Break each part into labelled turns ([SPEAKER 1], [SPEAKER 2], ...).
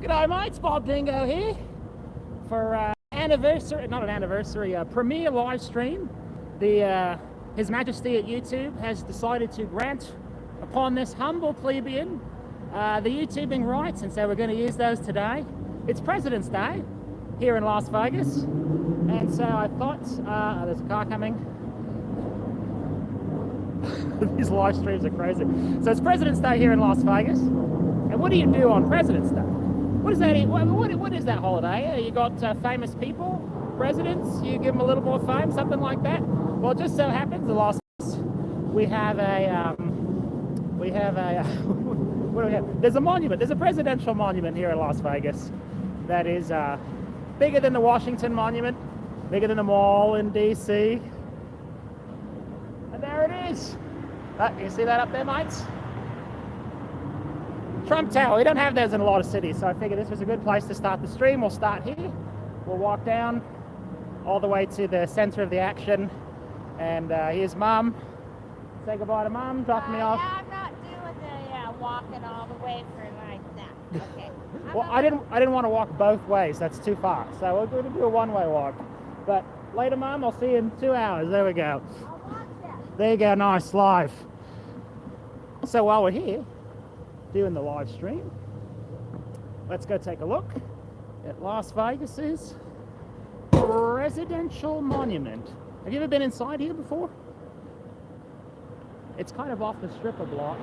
[SPEAKER 1] G'day mates, Bob Dingo here for premiere live stream. His Majesty at YouTube has decided to grant upon this humble plebeian the YouTubing rights, and so we're going to use those today. It's President's Day here in Las Vegas, and so I thought, there's a car coming. These live streams are crazy. So it's President's Day here in Las Vegas, and what do you do on President's Day? What is that? What is that holiday? You got famous people, presidents. You give them a little more fame, something like that. Well, it just so happens in Las Vegas we have a what do we have? There's a monument. There's a presidential monument here in Las Vegas that is bigger than the Washington Monument, bigger than the mall in DC. And there it is. You see that up there, mates? Trump Tower. We don't have those in a lot of cities, so I figured this was a good place to start the stream. We'll start here. We'll walk down all the way to the center of the action. And here's Mum. Say goodbye to Mum. Drop me off.
[SPEAKER 2] Yeah, I'm not doing the walking all the way for like that. Okay.
[SPEAKER 1] Well, I didn't want to walk both ways. That's too far. So we're going to do a one-way walk. But later, Mum. I'll see you in 2 hours. There we go.
[SPEAKER 2] I'll watch that.
[SPEAKER 1] There you go. Nice live. So while we're here doing the live stream, let's go take a look at Las Vegas's presidential monument. Have you ever been inside here before? It's kind of off the strip a block.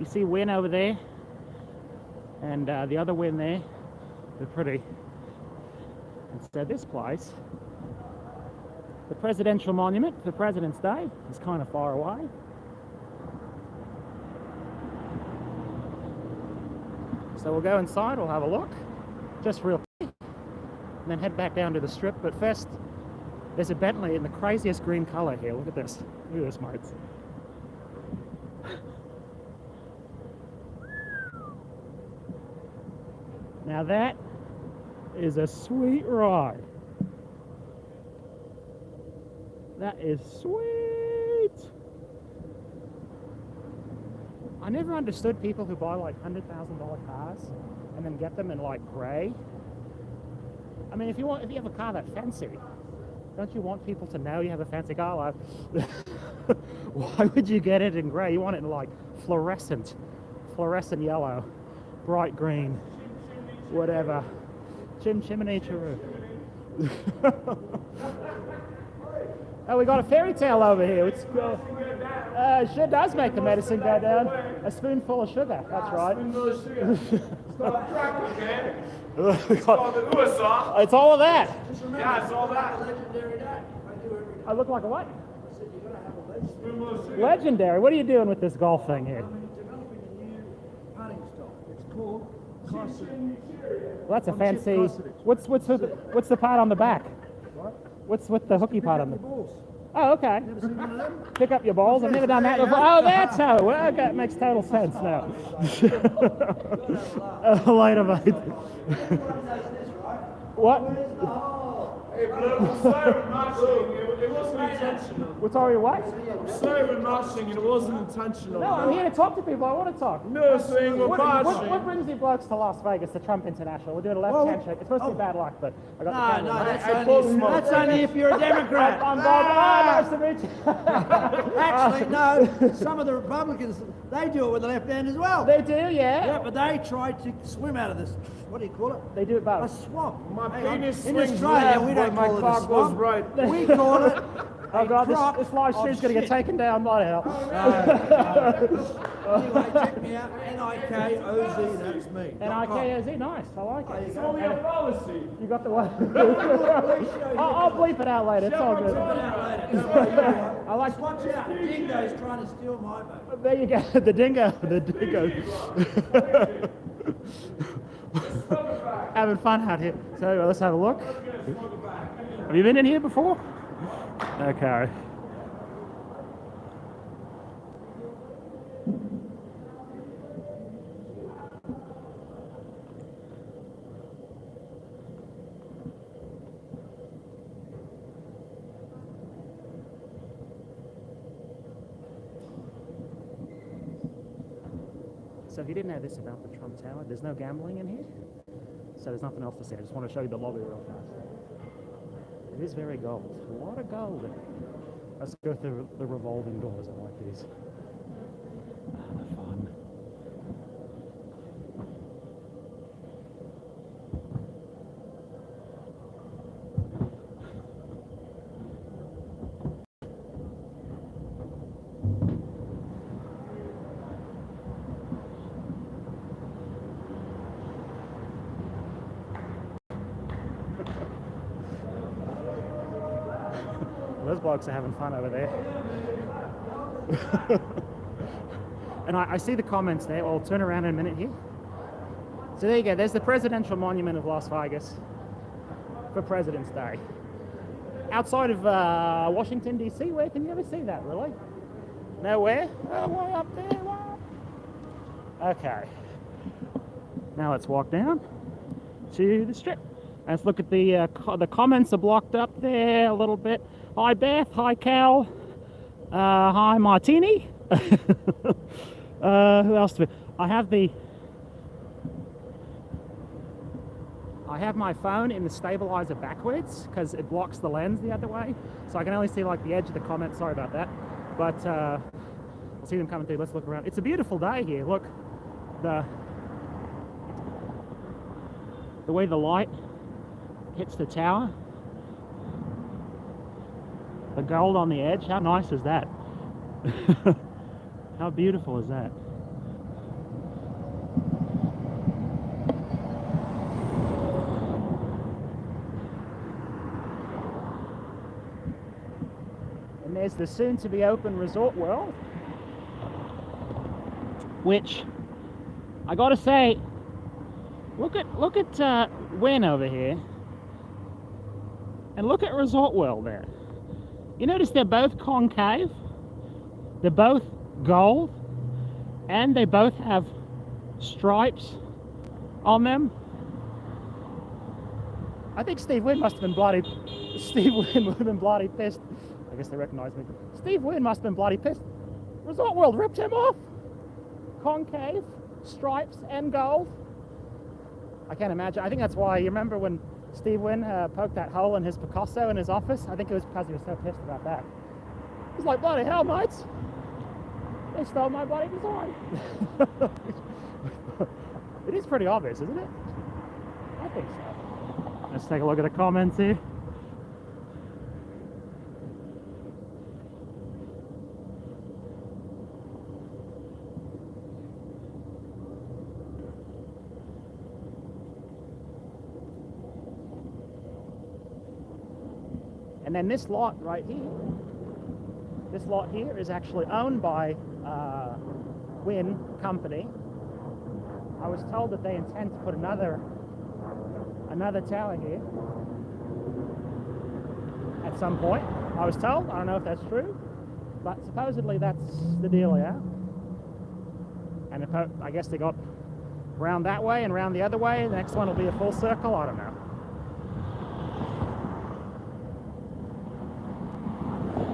[SPEAKER 1] You see Wynn over there and the other Wynn there. They're pretty. And so this place, the presidential monument for President's Day, is kind of far away. So we'll go inside, we'll have a look, just real quick, and then head back down to the strip. But first, there's a Bentley in the craziest green color here. Look at this. Look at this, mates. Now that is a sweet ride. That is sweet. I never understood people who buy like $100,000 cars and then get them in like grey. I mean, if you have a car that fancy, don't you want people to know you have a fancy car? Like, why would you get it in grey? You want it in like fluorescent yellow, bright green, whatever. Chimney chiroo. Oh, we got a fairy tale over here. It sure does make the medicine go down. A spoonful of sugar, that's right.
[SPEAKER 3] A spoonful of sugar. It's not a crack, man.
[SPEAKER 1] It's
[SPEAKER 3] the USA.
[SPEAKER 1] It's all of that.
[SPEAKER 3] Yeah, it's all that.
[SPEAKER 4] Legendary day. I do every day.
[SPEAKER 1] I look like a what?
[SPEAKER 4] I said you're going to have a legendary.
[SPEAKER 3] Spoonful of sugar.
[SPEAKER 1] Legendary. What are you doing with this golf thing here?
[SPEAKER 4] I'm developing a new putting style. It's called custody.
[SPEAKER 1] Well, that's a
[SPEAKER 4] On
[SPEAKER 1] fancy.
[SPEAKER 4] chip custody.
[SPEAKER 1] What's the part on the back?
[SPEAKER 4] What?
[SPEAKER 1] What's with the hooky
[SPEAKER 4] Pick
[SPEAKER 1] part
[SPEAKER 4] up
[SPEAKER 1] on the?
[SPEAKER 4] your balls.
[SPEAKER 1] Oh, okay.
[SPEAKER 4] Never seen one of them?
[SPEAKER 1] Pick up your balls. I've never done that before. Oh, that's how. Well, okay, it makes total sense now. Later, mate. What?
[SPEAKER 3] Hey, but it was slow and marching. It wasn't intentional.
[SPEAKER 1] What's all your what?
[SPEAKER 3] Slow and marching. It wasn't intentional.
[SPEAKER 1] No, I'm here to talk to people. I want to talk.
[SPEAKER 3] Nursing or marching.
[SPEAKER 1] What brings you blokes to Las Vegas, to Trump International? We're doing a left handshake. It's supposed to be bad luck, but I got the camera.
[SPEAKER 4] That's only if you're a Democrat.
[SPEAKER 1] I'm Bob. Nice to meet you.
[SPEAKER 4] Actually, no. Some of the Republicans, they do it with the left hand as well.
[SPEAKER 1] They do, yeah.
[SPEAKER 4] Yeah, but they try to swim out of this. What do you call it?
[SPEAKER 1] They do it
[SPEAKER 4] A
[SPEAKER 1] both.
[SPEAKER 4] swamp.
[SPEAKER 3] My
[SPEAKER 4] Hang on.
[SPEAKER 3] penis
[SPEAKER 4] In
[SPEAKER 3] swings
[SPEAKER 4] Australia,
[SPEAKER 3] left,
[SPEAKER 4] we
[SPEAKER 3] but
[SPEAKER 4] don't
[SPEAKER 3] my
[SPEAKER 4] call it a
[SPEAKER 3] cock goes
[SPEAKER 4] swamp.
[SPEAKER 3] right.
[SPEAKER 4] We call it.
[SPEAKER 1] Oh God,
[SPEAKER 4] crop
[SPEAKER 1] this live stream's
[SPEAKER 4] of
[SPEAKER 1] going to get
[SPEAKER 4] shit.
[SPEAKER 1] taken down. Bloody hell.
[SPEAKER 4] Anyway, check me out. Nikoz. That's me.
[SPEAKER 1] Nikoz, nice. I like it.
[SPEAKER 3] It's only a policy.
[SPEAKER 1] You got the one. I'll bleep it out later. It's all good. I like.
[SPEAKER 4] Watch out. The dingo's trying to steal my vote.
[SPEAKER 1] There you go. The dingo. The dingo. Having fun out here. So let's have a look. Have you been in here before? Okay. So if you didn't know this about the Trump Tower, there's no gambling in here. So there's nothing else to say. I just want to show you the lobby real fast. It is very gold. A lot of gold in it. Let's go through the revolving doors. I like these. They're fun. Those blokes are having fun over there. And I see the comments there. I'll turn around in a minute here. So there you go. There's the Presidential Monument of Las Vegas for President's Day. Outside of Washington, D.C., where can you ever see that, really? Nowhere? Oh, way up there. Way up. Okay. Now let's walk down to the strip. Let's look at the comments are blocked up there a little bit. Hi Beth, hi Cal, hi Martini. Who else? I have my phone in the stabilizer backwards because it blocks the lens the other way, so I can only see like the edge of the comment. Sorry about that, but I'll see them coming through. Let's look around. It's a beautiful day here. Look, the way the light hits the tower, the gold on the edge. How nice is that? How beautiful is that? And there's the soon to be open Resort World, which I gotta say, look at Wynn over here, and look at Resort World there. You notice they're both concave, they're both gold, and they both have stripes on them. I think Steve Wynn must have been bloody pissed. I guess they recognize me. Steve Wynn must have been bloody pissed. Resort World ripped him off. Concave, stripes, and gold. I can't imagine. I think that's why, you remember when Steve Wynn poked that hole in his Picasso in his office? I think it was because he was so pissed about that. He's like, bloody hell, mates. They stole my bloody design. It is pretty obvious, isn't it? I think so. Let's take a look at the comments here. And then this lot right here, this lot here is actually owned by Wynn Company. I was told that they intend to put another tower here at some point. I was told. I don't know if that's true, but supposedly that's the deal, yeah. And I guess they got round that way and round the other way. The next one will be a full circle. I don't know.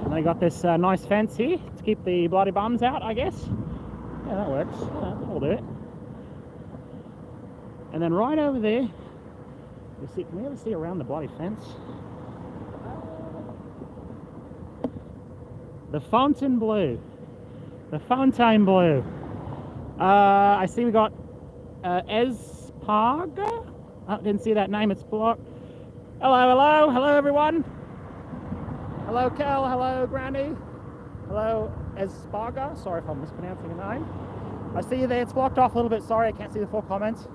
[SPEAKER 1] And they got this nice fence here to keep the bloody bums out, I guess. Yeah, that works. Yeah, that'll do it. And then right over there, you see, can we ever see around the bloody fence? The Fontainebleau. The Fontainebleau. I see we got Esparga. I didn't see that name, it's blocked. Hello everyone. Hello Kel, hello Granny. Hello Esparga. Sorry if I'm mispronouncing your name. I see you there, it's blocked off a little bit. Sorry, I can't see the full comments.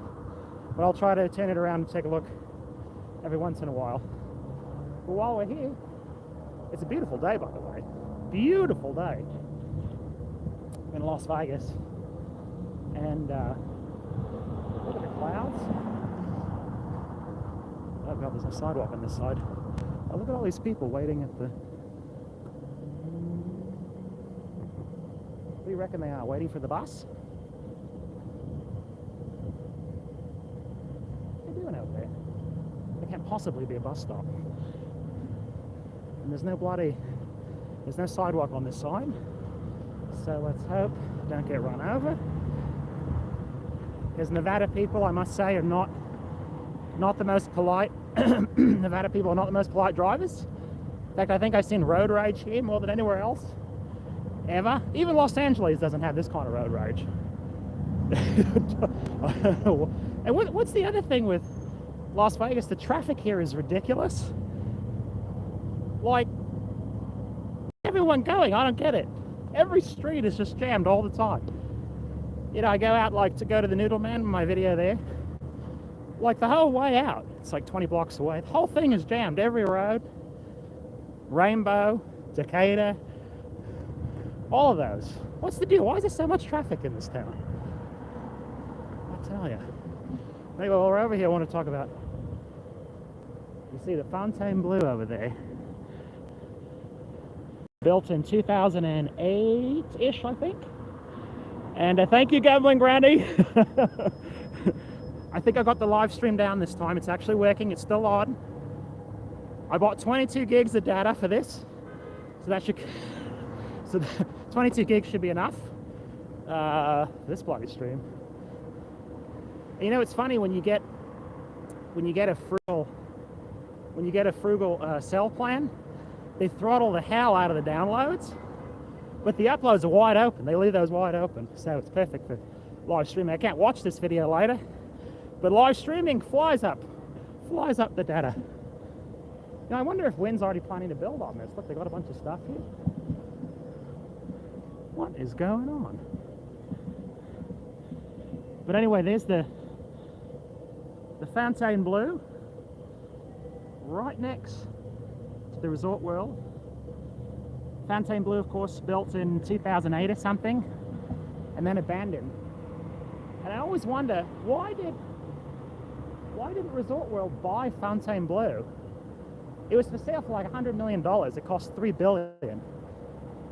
[SPEAKER 1] But I'll try to turn it around and take a look every once in a while. But while we're here, it's a beautiful day, by the way. Beautiful day in Las Vegas. And look at the clouds. Oh god, there's no sidewalk on this side. Oh, look at all these people waiting at the... What do you reckon they are? Waiting for the bus? What are they doing out there? There can't possibly be a bus stop. And there's no sidewalk on this side. So let's hope don't get run over. because Nevada people, I must say, are not the most polite. Nevada people are not the most polite drivers. In fact, I think I've seen road rage here more than anywhere else ever. Even Los Angeles doesn't have this kind of road rage. And what's the other thing with Las Vegas? The traffic here is ridiculous. Like, everyone going, I don't get it. Every street is just jammed all the time. You know, I go out like to go to the Noodle Man, my video there. Like the whole way out, it's like 20 blocks away. The whole thing is jammed, every road. Rainbow, Decatur, all of those. What's the deal? Why is there so much traffic in this town? I'll tell you. Anyway, while we're over here, I want to talk about, you see the Fontainebleau over there. Built in 2008-ish, I think. And thank you, Gambling Granny. I think I got the live stream down this time. It's actually working. It's still on. I bought 22 gigs of data for this. So that should... So 22 gigs should be enough. This bloody stream. You know, it's funny when you get a frugal cell plan, they throttle the hell out of the downloads, but the uploads are wide open. They leave those wide open, so it's perfect for live streaming. I can't watch this video later, but live streaming flies up the data. Now I wonder if Wynn's already planning to build on this. Look, they got a bunch of stuff here. What is going on? But anyway, there's the Fontainebleau right next to the Resort World. Fontainebleau, of course, built in 2008 or something, and then abandoned. And I always wonder, why didn't Resort World buy Fontainebleau? It was for sale for like $100 million. It cost $3 billion.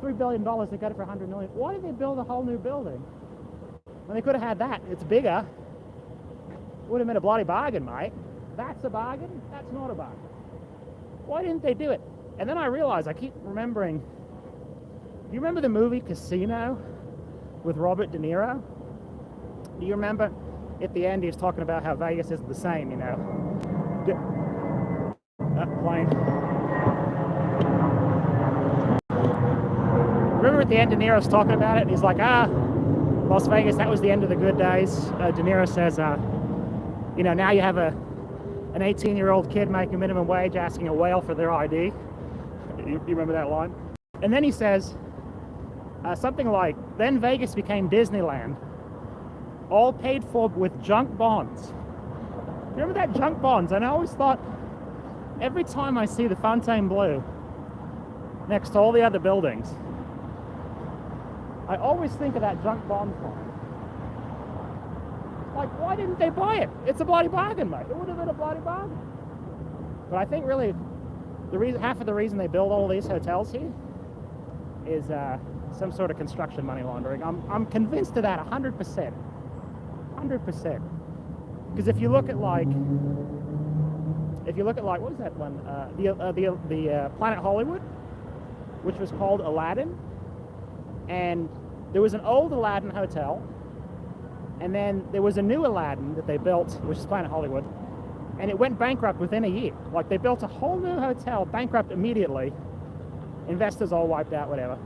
[SPEAKER 1] $3 billion, they got it for $100 million. Why did they build a whole new building? When they could have had that. It's bigger. Would have been a bloody bargain, mate. That's a bargain. That's not a bargain. Why didn't they do it? And then I realized, I keep remembering, do you remember the movie Casino with Robert De Niro? Do you remember at the end he was talking about how Vegas isn't the same, you know? Plane. Remember at the end De Niro's talking about it and he's like, Las Vegas, that was the end of the good days. De Niro says, you know, now you have an 18-year-old kid making minimum wage asking a whale for their ID. You remember that line? And then he says something like, then Vegas became Disneyland, all paid for with junk bonds. Remember that, junk bonds? And I always thought, every time I see the Fontainebleau next to all the other buildings, I always think of that junk bond fund. Like, why didn't they buy it? It's a bloody bargain, mate. It would have been a bloody bargain. But I think really, half of the reason they build all these hotels here is some sort of construction money laundering. I'm convinced of that 100%. 100%. Because if you look at like, what was that one? The Planet Hollywood, which was called Aladdin, and there was an old Aladdin hotel, and then there was a new Aladdin that they built, which is Planet Hollywood, and it went bankrupt within a year. Like, they built a whole new hotel, bankrupt immediately, investors all wiped out, whatever.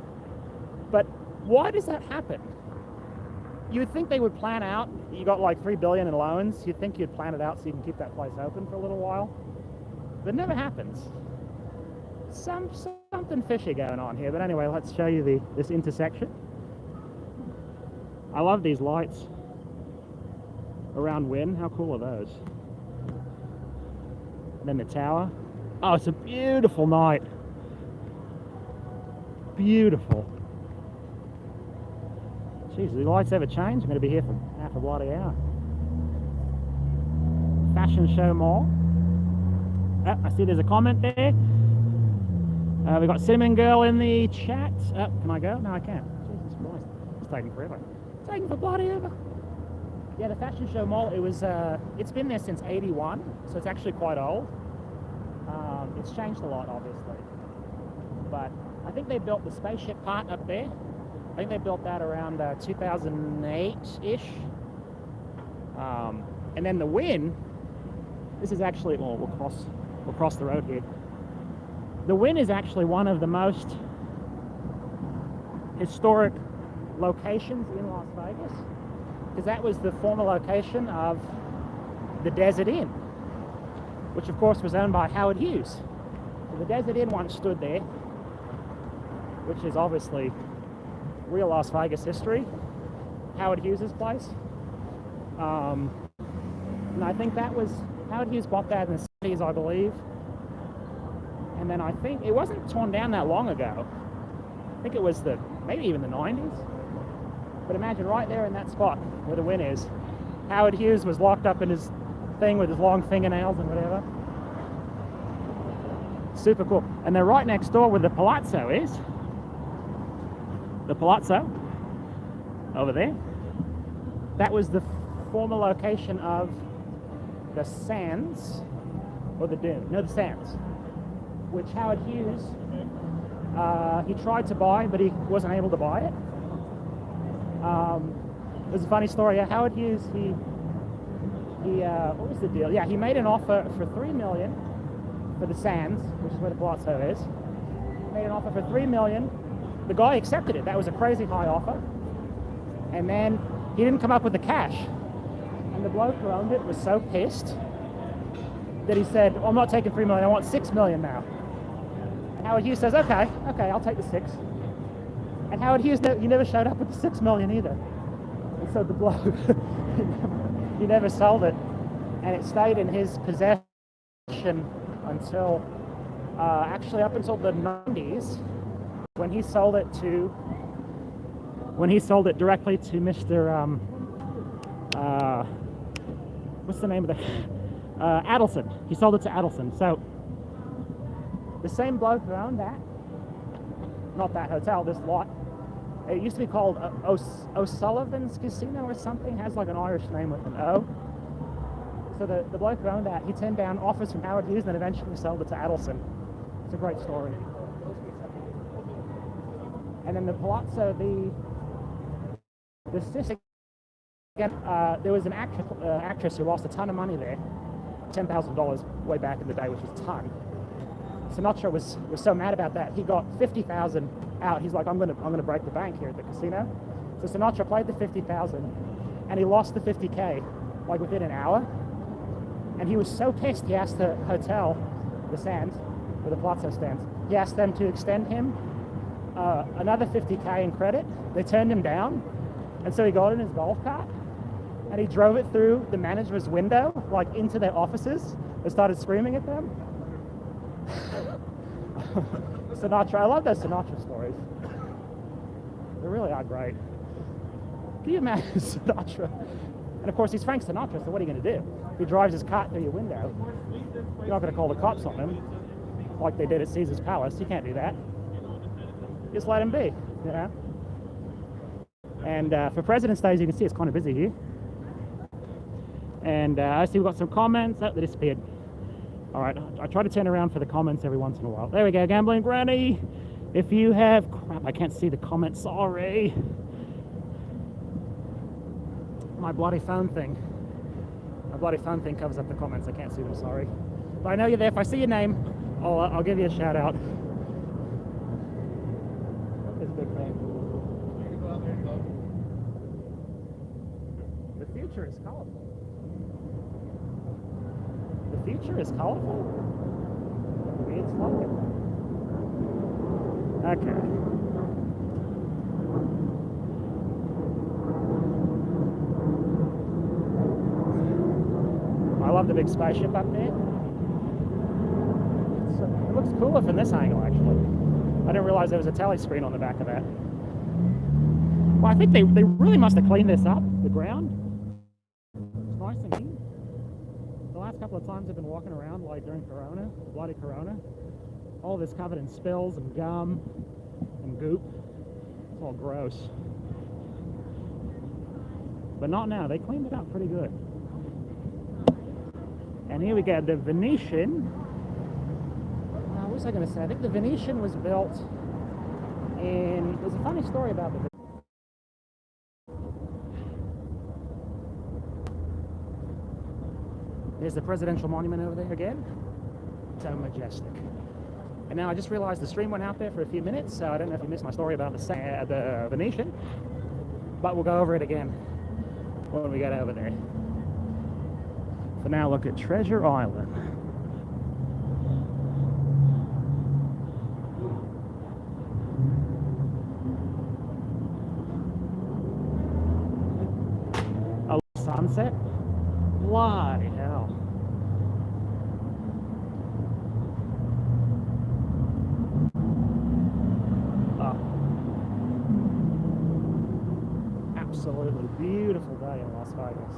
[SPEAKER 1] But why does that happen? You would think they would plan out, you got like $3 billion in loans, you'd think you'd plan it out so you can keep that place open for a little while. But it never happens. Something fishy going on here. But anyway, let's show you this intersection. I love these lights around Wynn. How cool are those? And then the tower. Oh, it's a beautiful night. Beautiful. Jeez, do the lights ever change? I'm going to be here for half a bloody hour. Fashion Show Mall. Oh, I see there's a comment there. We've got Cinnamon Girl in the chat. Can I go? No, I can't. Jesus Christ. It's taking forever. It's taking for bloody ever. Yeah, the Fashion Show Mall, it's been there since '81, so it's actually quite old. It's changed a lot, obviously. But I think they built the spaceship part up there. I think they built that around 2008-ish. And then the Wynn, this is actually, well, we'll cross the road here. The Wynn is actually one of the most historic locations in Las Vegas, because that was the former location of the Desert Inn, which of course was owned by Howard Hughes. So the Desert Inn once stood there, which is obviously real Las Vegas history. Howard Hughes's place. And I think that was, Howard Hughes bought that in the 70s, I believe. And then I think it wasn't torn down that long ago. I think it was maybe even the 90s. But imagine right there in that spot where the Wynn is, Howard Hughes was locked up in his thing with his long fingernails and whatever. Super cool. And they're right next door where the Palazzo is. The Palazzo over there. That was the former location of the Sands, or the Dune. No, the Sands, which Howard Hughes, he tried to buy, but he wasn't able to buy it. There's a funny story. Howard Hughes, he what was the deal? Yeah, he made an offer for $3 million for the Sands, which is where the Palazzo is. He made an offer for $3 million. The guy accepted it. That was a crazy high offer. And then he didn't come up with the cash. And the bloke who owned it was so pissed that he said, well, I'm not taking $3 million, I want $6 million now. And Howard Hughes says, okay, I'll take the 6. And Howard Hughes, he never showed up with the $6 million either. And so the bloke, he never sold it. And it stayed in his possession until, actually up until the 90s, when he sold it directly to Mr. What's the name of the Adelson. He sold it to Adelson. So the same bloke who owned that, not that hotel, this lot, it used to be called O'Sullivan's Casino or something, has like an Irish name with an O. So the bloke who owned that, he turned down offers from Howard Hughes and then eventually sold it to Adelson. It's a great story. And then the Palazzo, the sister, again, there was an actress who lost a ton of money there, $10,000 way back in the day, which was a ton. Sinatra was so mad about that, he got $50,000 out. He's like, I'm gonna break the bank here at the casino. So Sinatra played the $50,000, and he lost the $50K like within an hour. And he was so pissed. He asked the hotel, the Sands, or the Palazzo stands, he asked them to extend him another $50K in credit. They turned him down, and so he got in his golf cart and he drove it through the manager's window, like into their offices, and started screaming at them. Sinatra, I love those Sinatra stories. They really are great. Can you imagine Sinatra? And of course, he's Frank Sinatra, so what are you going to do? If he drives his cart through your window, you're not going to call the cops on him like they did at Caesar's Palace. You can't do that. Just let him be, you know? And for President's Day, as you can see, it's kind of busy here. And I see we've got some comments. Oh, they disappeared. All right, I try to turn around for the comments every once in a while. There we go, Gambling Granny. If you have, crap, I can't see the comments, sorry. My bloody phone thing covers up the comments. I can't see them, sorry. But I know you're there. If I see your name, I'll give you a shout out. It's a big thing. The future is colorful. The future is colorful? Weird slogan. Okay. I love the big spaceship up there. It looks cooler from this angle, actually. I didn't realize there was a tele screen on the back of that. Well, I think they really must have cleaned this up, the ground. It's nice and neat. The last couple of times I've been walking around, like during Corona, bloody Corona, all of this covered in spills and gum and goop. It's all gross. But not now. They cleaned it up pretty good. And here we go, the Venetian. What was I going to say? I think the Venetian was built in... There's a funny story about the There's the presidential monument over there again. So majestic. And now I just realized the stream went out there for a few minutes, so I don't know if you missed my story about the Venetian, but we'll go over it again when we get over there. For now, look at Treasure Island. A sunset? Bloody hell. Absolutely beautiful day in Las Vegas.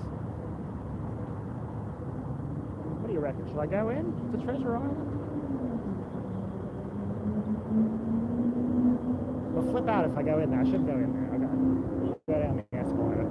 [SPEAKER 1] What do you reckon? Should I go in to Treasure Island? We'll flip out if I go in there. I should go in there. Okay. Go down the escalator.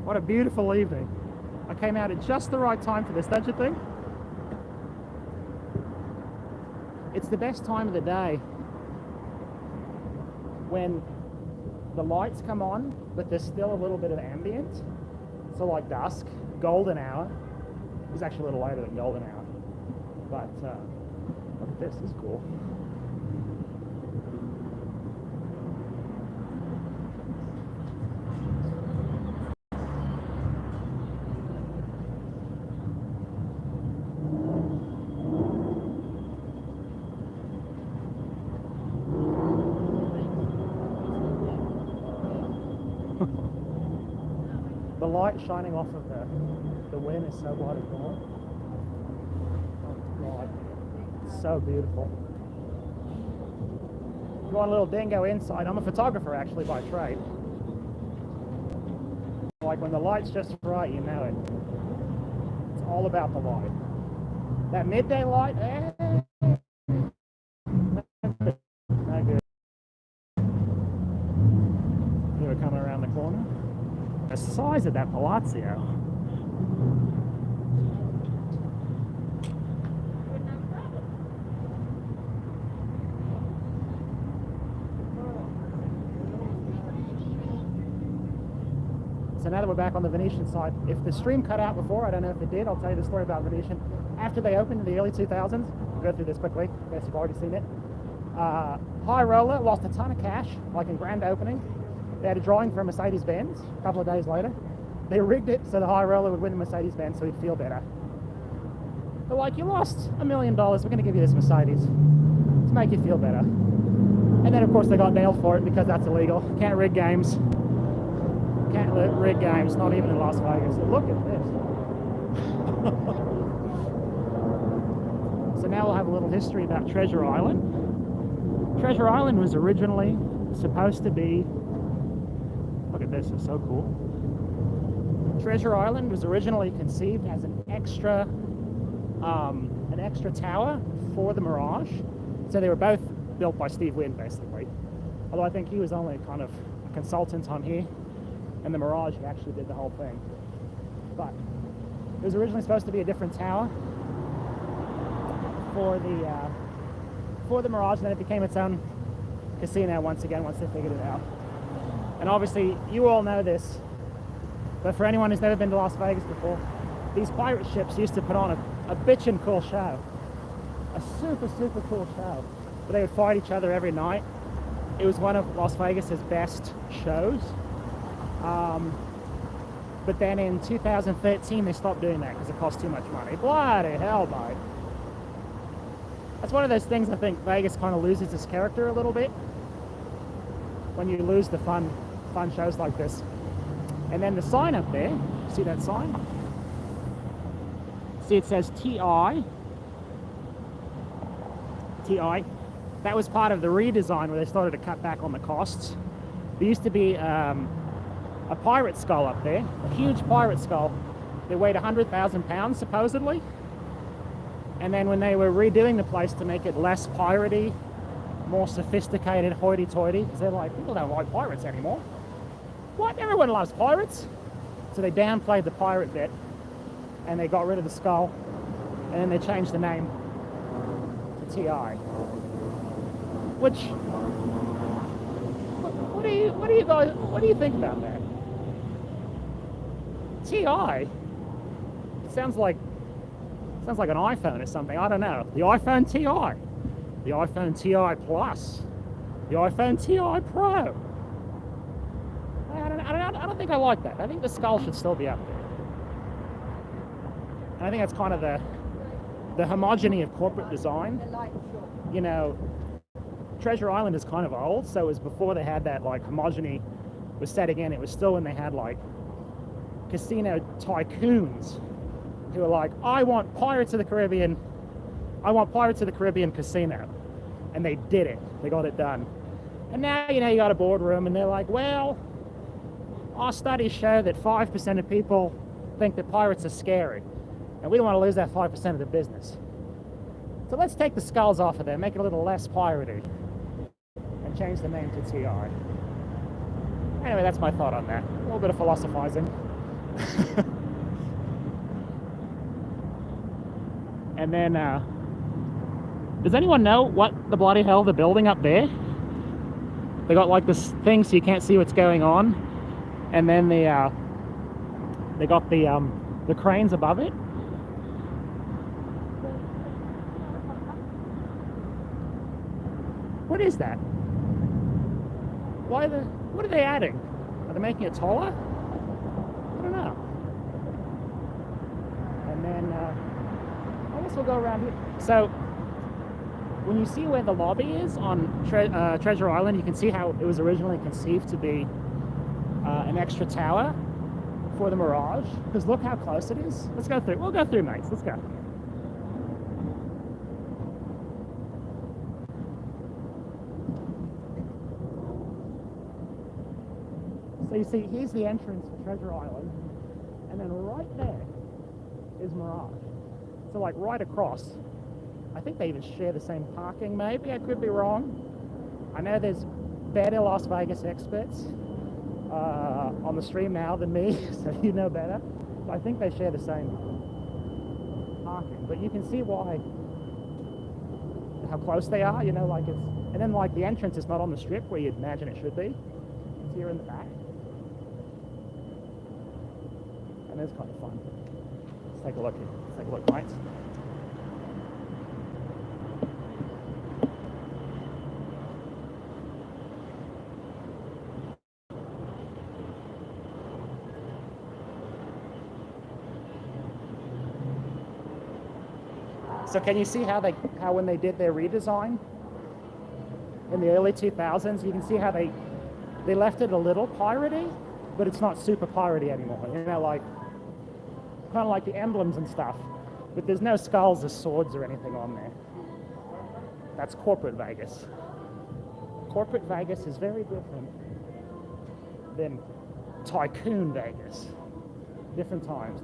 [SPEAKER 1] What a beautiful evening. I came out at just the right time for this, don't you think? It's the best time of the day when the lights come on, but there's still a little bit of ambient. So like dusk, golden hour. It's actually a little later than golden hour. But look at this, this is cool. The light shining off of the wind is so bloody cool. Oh God, it's so beautiful. If you want a little dingo insight, I'm a photographer actually by trade. Like when the light's just right, you know it. It's all about the light. That midday light, no good. Here we're coming around the corner. The size of that Palazzo. So now that we're back on the Venetian side, if the stream cut out before, I don't know if it did, I'll tell you the story about Venetian. After they opened in the early 2000s, I'll go through this quickly, I guess you've already seen it. High Roller lost a ton of cash, like in grand opening. They had a drawing for a Mercedes-Benz a couple of days later. They rigged it so the High Roller would win the Mercedes-Benz so he'd feel better. They're like, you lost $1 million, we're going to give you this Mercedes to make you feel better. And then of course they got nailed for it because that's illegal. Can't rig games. Can't rig games, not even in Las Vegas. So look at this. So now we'll have a little history about Treasure Island. Treasure Island was originally supposed to be, look at this, it's so cool. Treasure Island was originally conceived as an extra tower for the Mirage. So they were both built by Steve Wynn, basically. Although I think he was only kind of a consultant on here, and the Mirage actually did the whole thing. But it was originally supposed to be a different tower for the Mirage, and then it became its own casino once again once they figured it out. And obviously, you all know this, but for anyone who's never been to Las Vegas before, these pirate ships used to put on a bitchin' cool show. A super, super cool show. But they would fight each other every night. It was one of Las Vegas's best shows. But then in 2013, they stopped doing that because it cost too much money. Bloody hell, mate. That's one of those things I think Vegas kind of loses its character a little bit when you lose the fun shows like this. And then the sign up there, see that sign? See, it says TI. TI. That was part of the redesign where they started to cut back on the costs. There used to be a pirate skull up there, a huge pirate skull. They weighed 100,000 pounds supposedly. And then when they were redoing the place to make it less piratey, more sophisticated, hoity-toity, because they're like, people don't like pirates anymore. What? Everyone loves pirates. So they downplayed the pirate bit, and they got rid of the skull, and then they changed the name to TI. Which, what do you think about that? TI sounds like an iPhone or something. I don't know. The iPhone TI, the iPhone TI Plus, the iPhone TI Pro. I don't think I like that. I think the skull should still be up there. And I think that's kind of the homogeny of corporate design. You know, Treasure Island is kind of old, so it was before they had that like homogeny was setting in. It was still when they had like casino tycoons who were like, I want Pirates of the Caribbean casino. And they did it. They got it done. And now, you know, you got a boardroom and they're like, well, our studies show that 5% of people think that pirates are scary. And we don't want to lose that 5% of the business. So let's take the skulls off of there, make it a little less piratey, and change the name to TI. Anyway, that's my thought on that. A little bit of philosophizing. And then, does anyone know what the bloody hell they're building up there? They got like this thing so you can't see what's going on. And then they got the cranes above it. What is that? What are they adding? Are they making it taller? I don't know. And then I guess we'll go around here. So when you see where the lobby is on Treasure Island, you can see how it was originally conceived to be an extra tower for the Mirage. Because look how close it is. Let's go through. We'll go through, mates. Let's go. So you see, here's the entrance to Treasure Island, and then right there is Mirage. So like right across. I think they even share the same parking, maybe. I could be wrong. I know there's better Las Vegas experts on the stream now than me, so you know better. But I think they share the same parking. But you can see why, how close they are, you know, like it's, and then like the entrance is not on the strip where you'd imagine it should be. It's here in the back. And it's kind of fun. Let's take a look here. Let's take a look, mates. So can you see how when they did their redesign in the early 2000s, you can see how they left it a little piratey, but it's not super piratey anymore. You know, like kind of like the emblems and stuff, but there's no skulls or swords or anything on there. That's corporate Vegas. Corporate Vegas is very different than tycoon Vegas. Different times.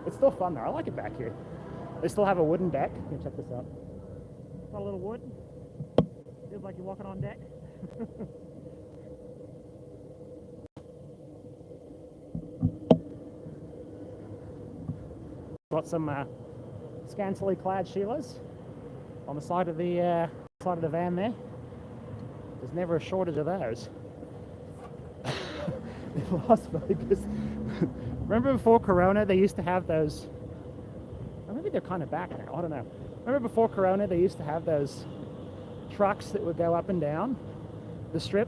[SPEAKER 1] It's still fun though. I like it back here. They still have a wooden deck. You can check this out. Got a little wood. Feels like you're walking on deck. Got some scantily clad Sheilas on the side of the van there. There's never a shortage of those. In Las Vegas. Remember before Corona, they used to have those, or maybe they're kind of back now, I don't know. Remember before Corona, they used to have those trucks that would go up and down the strip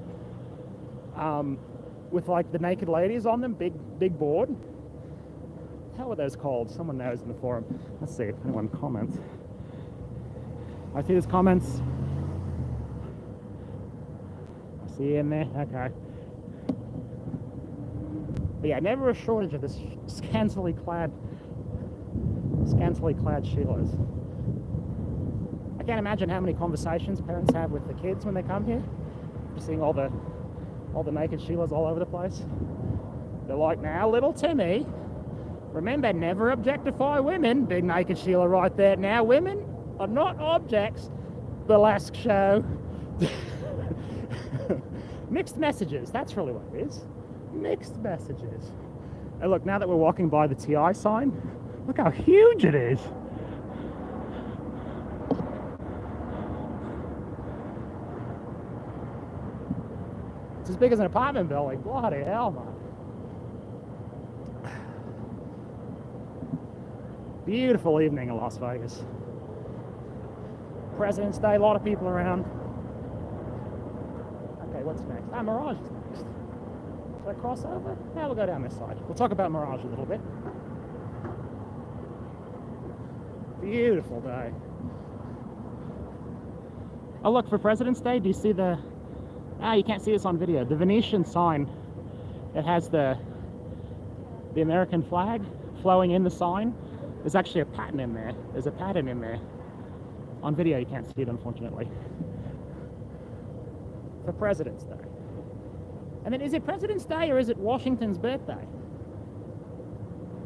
[SPEAKER 1] with like the naked ladies on them, big board. What the hell were those called? Someone knows in the forum. Let's see if anyone comments. I see there's comments. I see you in there, okay. But yeah, never a shortage of this scantily clad Sheilas. I can't imagine how many conversations parents have with the kids when they come here. Just seeing all the naked Sheilas all over the place. They're like, now little Timmy, Remember, never objectify women. Big naked Sheila right there. Now, women are not objects. Burlesque show. Mixed messages. That's really what it is. Mixed messages. And look, now that we're walking by the TI sign, look how huge it is. It's as big as an apartment building. Bloody hell, man. Beautiful evening in Las Vegas. President's Day, a lot of people around. Okay, what's next? Ah, Mirage is next. Should I cross over? Now we'll go down this side. We'll talk about Mirage a little bit. Beautiful day. Oh, look, for President's Day, do you see the... Ah, you can't see this on video. The Venetian sign, it has the American flag flowing in the sign. There's actually a pattern in there. There's a pattern in there. On video, you can't see it, unfortunately. For President's Day. And then, is it President's Day or is it Washington's birthday?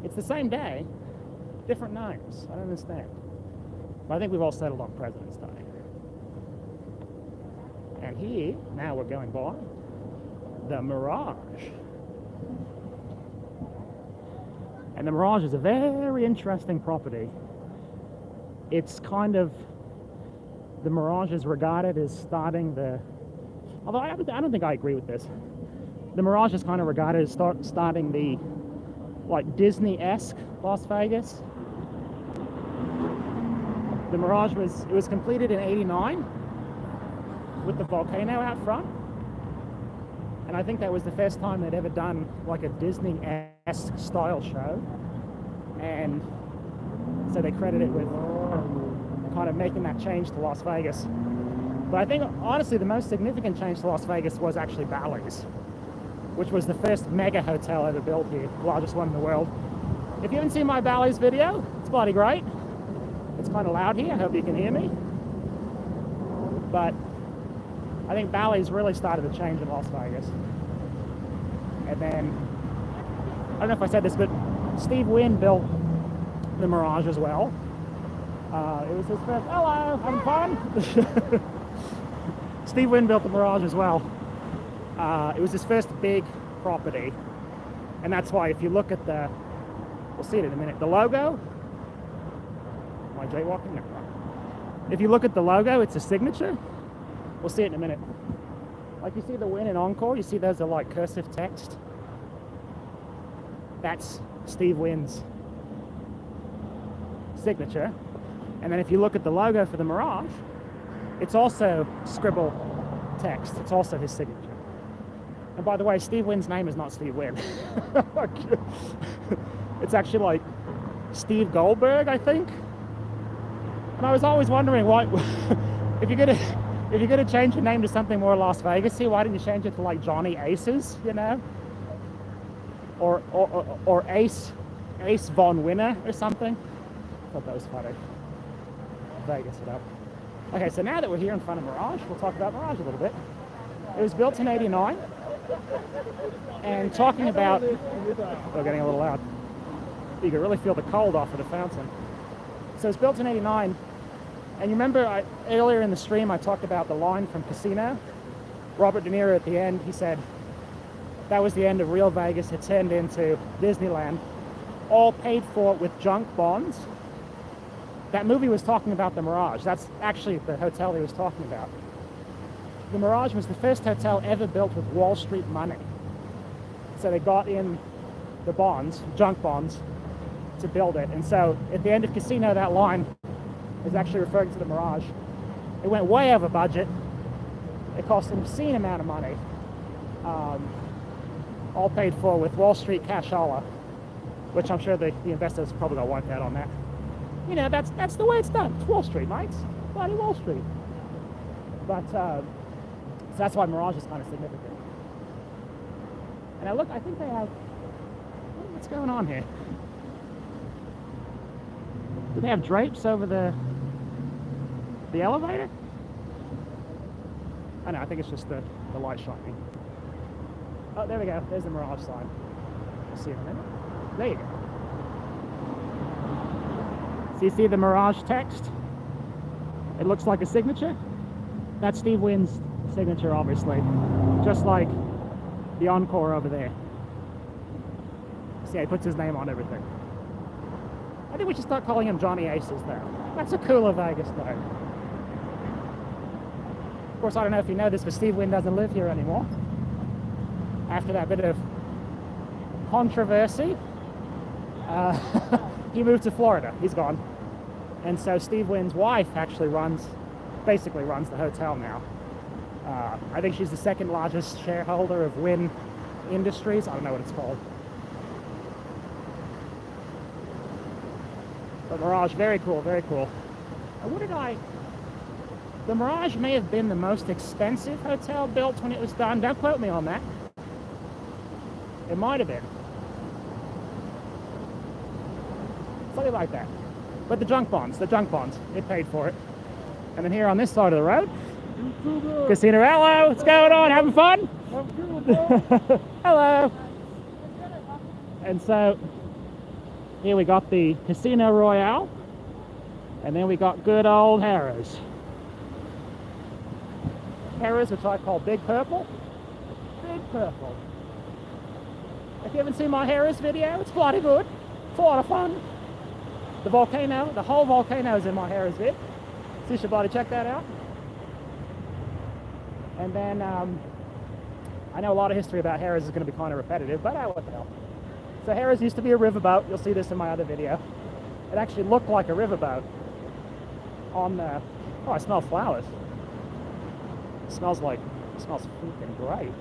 [SPEAKER 1] It's the same day, different names. I don't understand. But I think we've all settled on President's Day. And here, now we're going by the Mirage. And the Mirage is a very interesting property. It's kind of, the Mirage is regarded as starting the, although I don't think I agree with this. The Mirage is kind of regarded as starting the, like, Disney-esque Las Vegas. The Mirage was completed in '89 with the volcano out front. And I think that was the first time they'd ever done like a Disney-esque style show. And so they credit it with kind of making that change to Las Vegas. But I think, honestly, the most significant change to Las Vegas was actually Bally's, which was the first mega hotel ever built here, the largest one in the world. If you haven't seen my Bally's video, it's bloody great. It's kind of loud here, I hope you can hear me. But I think Bally's really started the change in Las Vegas. And then, I don't know if I said this, but Steve Wynn built the Mirage as well. It was his first, hello, having fun? Steve Wynn built the Mirage as well. It was his first big property. And that's why if you look at the, we'll see it in a minute, the logo. Am I jaywalking? No. If you look at the logo, it's a signature. We'll see it in a minute. Like you see the Win and Encore, you see those are like cursive text. That's Steve Wynn's signature. And then if you look at the logo for the Mirage, it's also scribble text. It's also his signature. And by the way, Steve Wynn's name is not Steve Wynn. It's actually like Steve Goldberg, I think. And I was always wondering why, if you're gonna change your name to something more Las Vegas-y, why didn't you change it to like Johnny Aces, you know? Or Ace Von Winner or something. I thought that was funny. Vegas it up. Okay, so now that we're here in front of Mirage, we'll talk about Mirage a little bit. It was built in '89, and talking about, we're getting a little loud. You can really feel the cold off of the fountain. So it's built in '89, and you remember earlier in the stream I talked about the line from Casino? Robert De Niro at the end, he said that was the end of real Vegas. It turned into Disneyland, all paid for with junk bonds. That movie was talking about the Mirage. That's actually the hotel he was talking about. The Mirage was the first hotel ever built with Wall Street money. So they got in the bonds, junk bonds, to build it. And so at the end of Casino, that line is actually referring to the Mirage. It went way over budget. It cost an obscene amount of money. All paid for with Wall Street cashola, which I'm sure the investors probably got wiped out on that. You know, that's the way it's done. It's Wall Street, mates. Bloody Wall Street. But, so that's why Mirage is kind of significant. And I think they have, what's going on here? Do they have drapes over the elevator? I know, I think it's just the light shining. Oh, there we go. There's the Mirage sign. We'll see in a minute. There you go. So you see the Mirage text? It looks like a signature. That's Steve Wynn's signature, obviously. Just like the Encore over there. See, he puts his name on everything. I think we should start calling him Johnny Aces, though. That's a cooler Vegas name. Of course, I don't know if you know this, but Steve Wynn doesn't live here anymore. After that bit of controversy, he moved to Florida. He's gone. And so Steve Wynn's wife actually basically runs the hotel now. I think she's the second largest shareholder of Wynn Industries. I don't know what it's called. But Mirage, very cool, very cool. The Mirage may have been the most expensive hotel built when it was done. Don't quote me on that. It might have been. Something like that. But the junk bonds, it paid for it. And then here on this side of the road, Casino, hello, what's going on? Having fun? Hello. And so here we got the Casino Royale, and then we got good old Harrah's. Harrah's, which I call Big Purple. Big Purple. If you haven't seen my Harrah's video, it's bloody good. It's a lot of fun. The volcano, the whole volcano is in my Harrah's vid. So you should bloody check that out. And then, I know a lot of history about Harrah's is going to be kind of repetitive, but what the hell. So Harrah's used to be a riverboat. You'll see this in my other video. It actually looked like a riverboat on the... Oh, I smell flowers. It smells freaking great.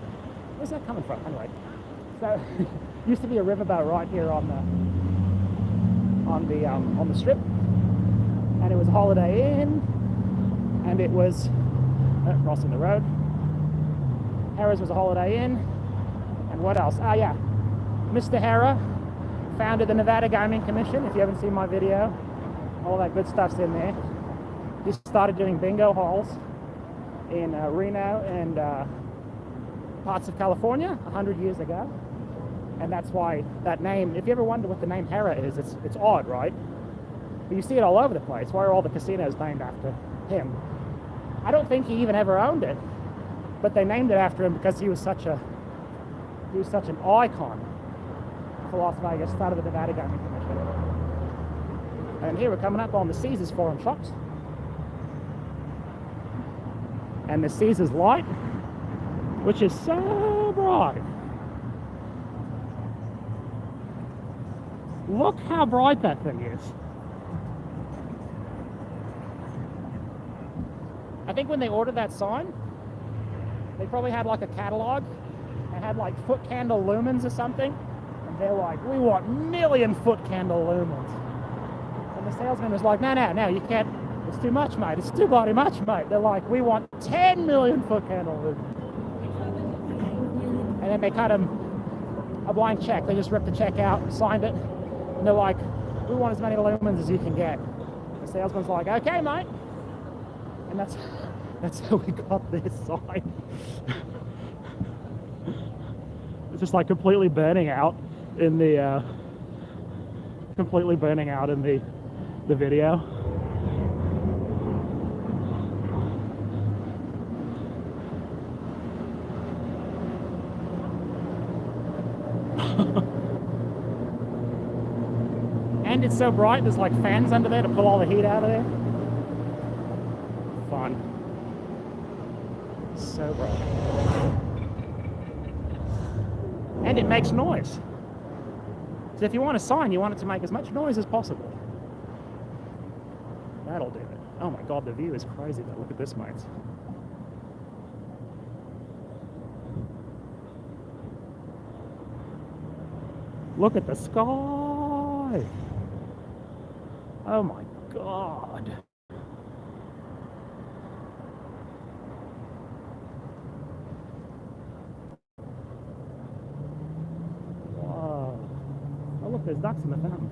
[SPEAKER 1] Where's that coming from? Anyway, so used to be a riverboat right here on the strip, and it was a Holiday Inn, and it was crossing the road. Harrah's was a Holiday Inn, and what else? Ah, yeah, Mr. Harrah founded the Nevada Gaming Commission. If you haven't seen my video, all that good stuff's in there. He started doing bingo halls in Reno and parts of California 100 years ago. And that's why that name, if you ever wonder what the name Harrah is, it's odd, right? But you see it all over the place. Why are all the casinos named after him? I don't think he even ever owned it, but they named it after him because he was such an icon for Las Vegas, started the Nevada Gaming Commission. And here we're coming up on the Caesars Forum Shops. And the Caesars light, which is so bright. Look how bright that thing is. I think when they ordered that sign, they probably had like a catalog and had like foot candle lumens or something. And they're like, we want 1,000,000 foot candle lumens. And the salesman was like, no, you can't. It's too much, mate. It's too bloody much, mate. They're like, we want 10 million foot candle lumens. And then they cut him a blank check. They just ripped the check out, signed it. And they're like, we want as many lumens as you can get. The salesman's like, okay, mate. And that's how we got this sign. It's just like completely burning out in the video. And it's so bright, there's like fans under there to pull all the heat out of there. Fun. So bright. And it makes noise. So if you want a sign, you want it to make as much noise as possible. That'll do it. Oh my god, the view is crazy though. Look at this, mates. Look at the sky. Oh my god. Whoa. Oh look, there's ducks in the fountain.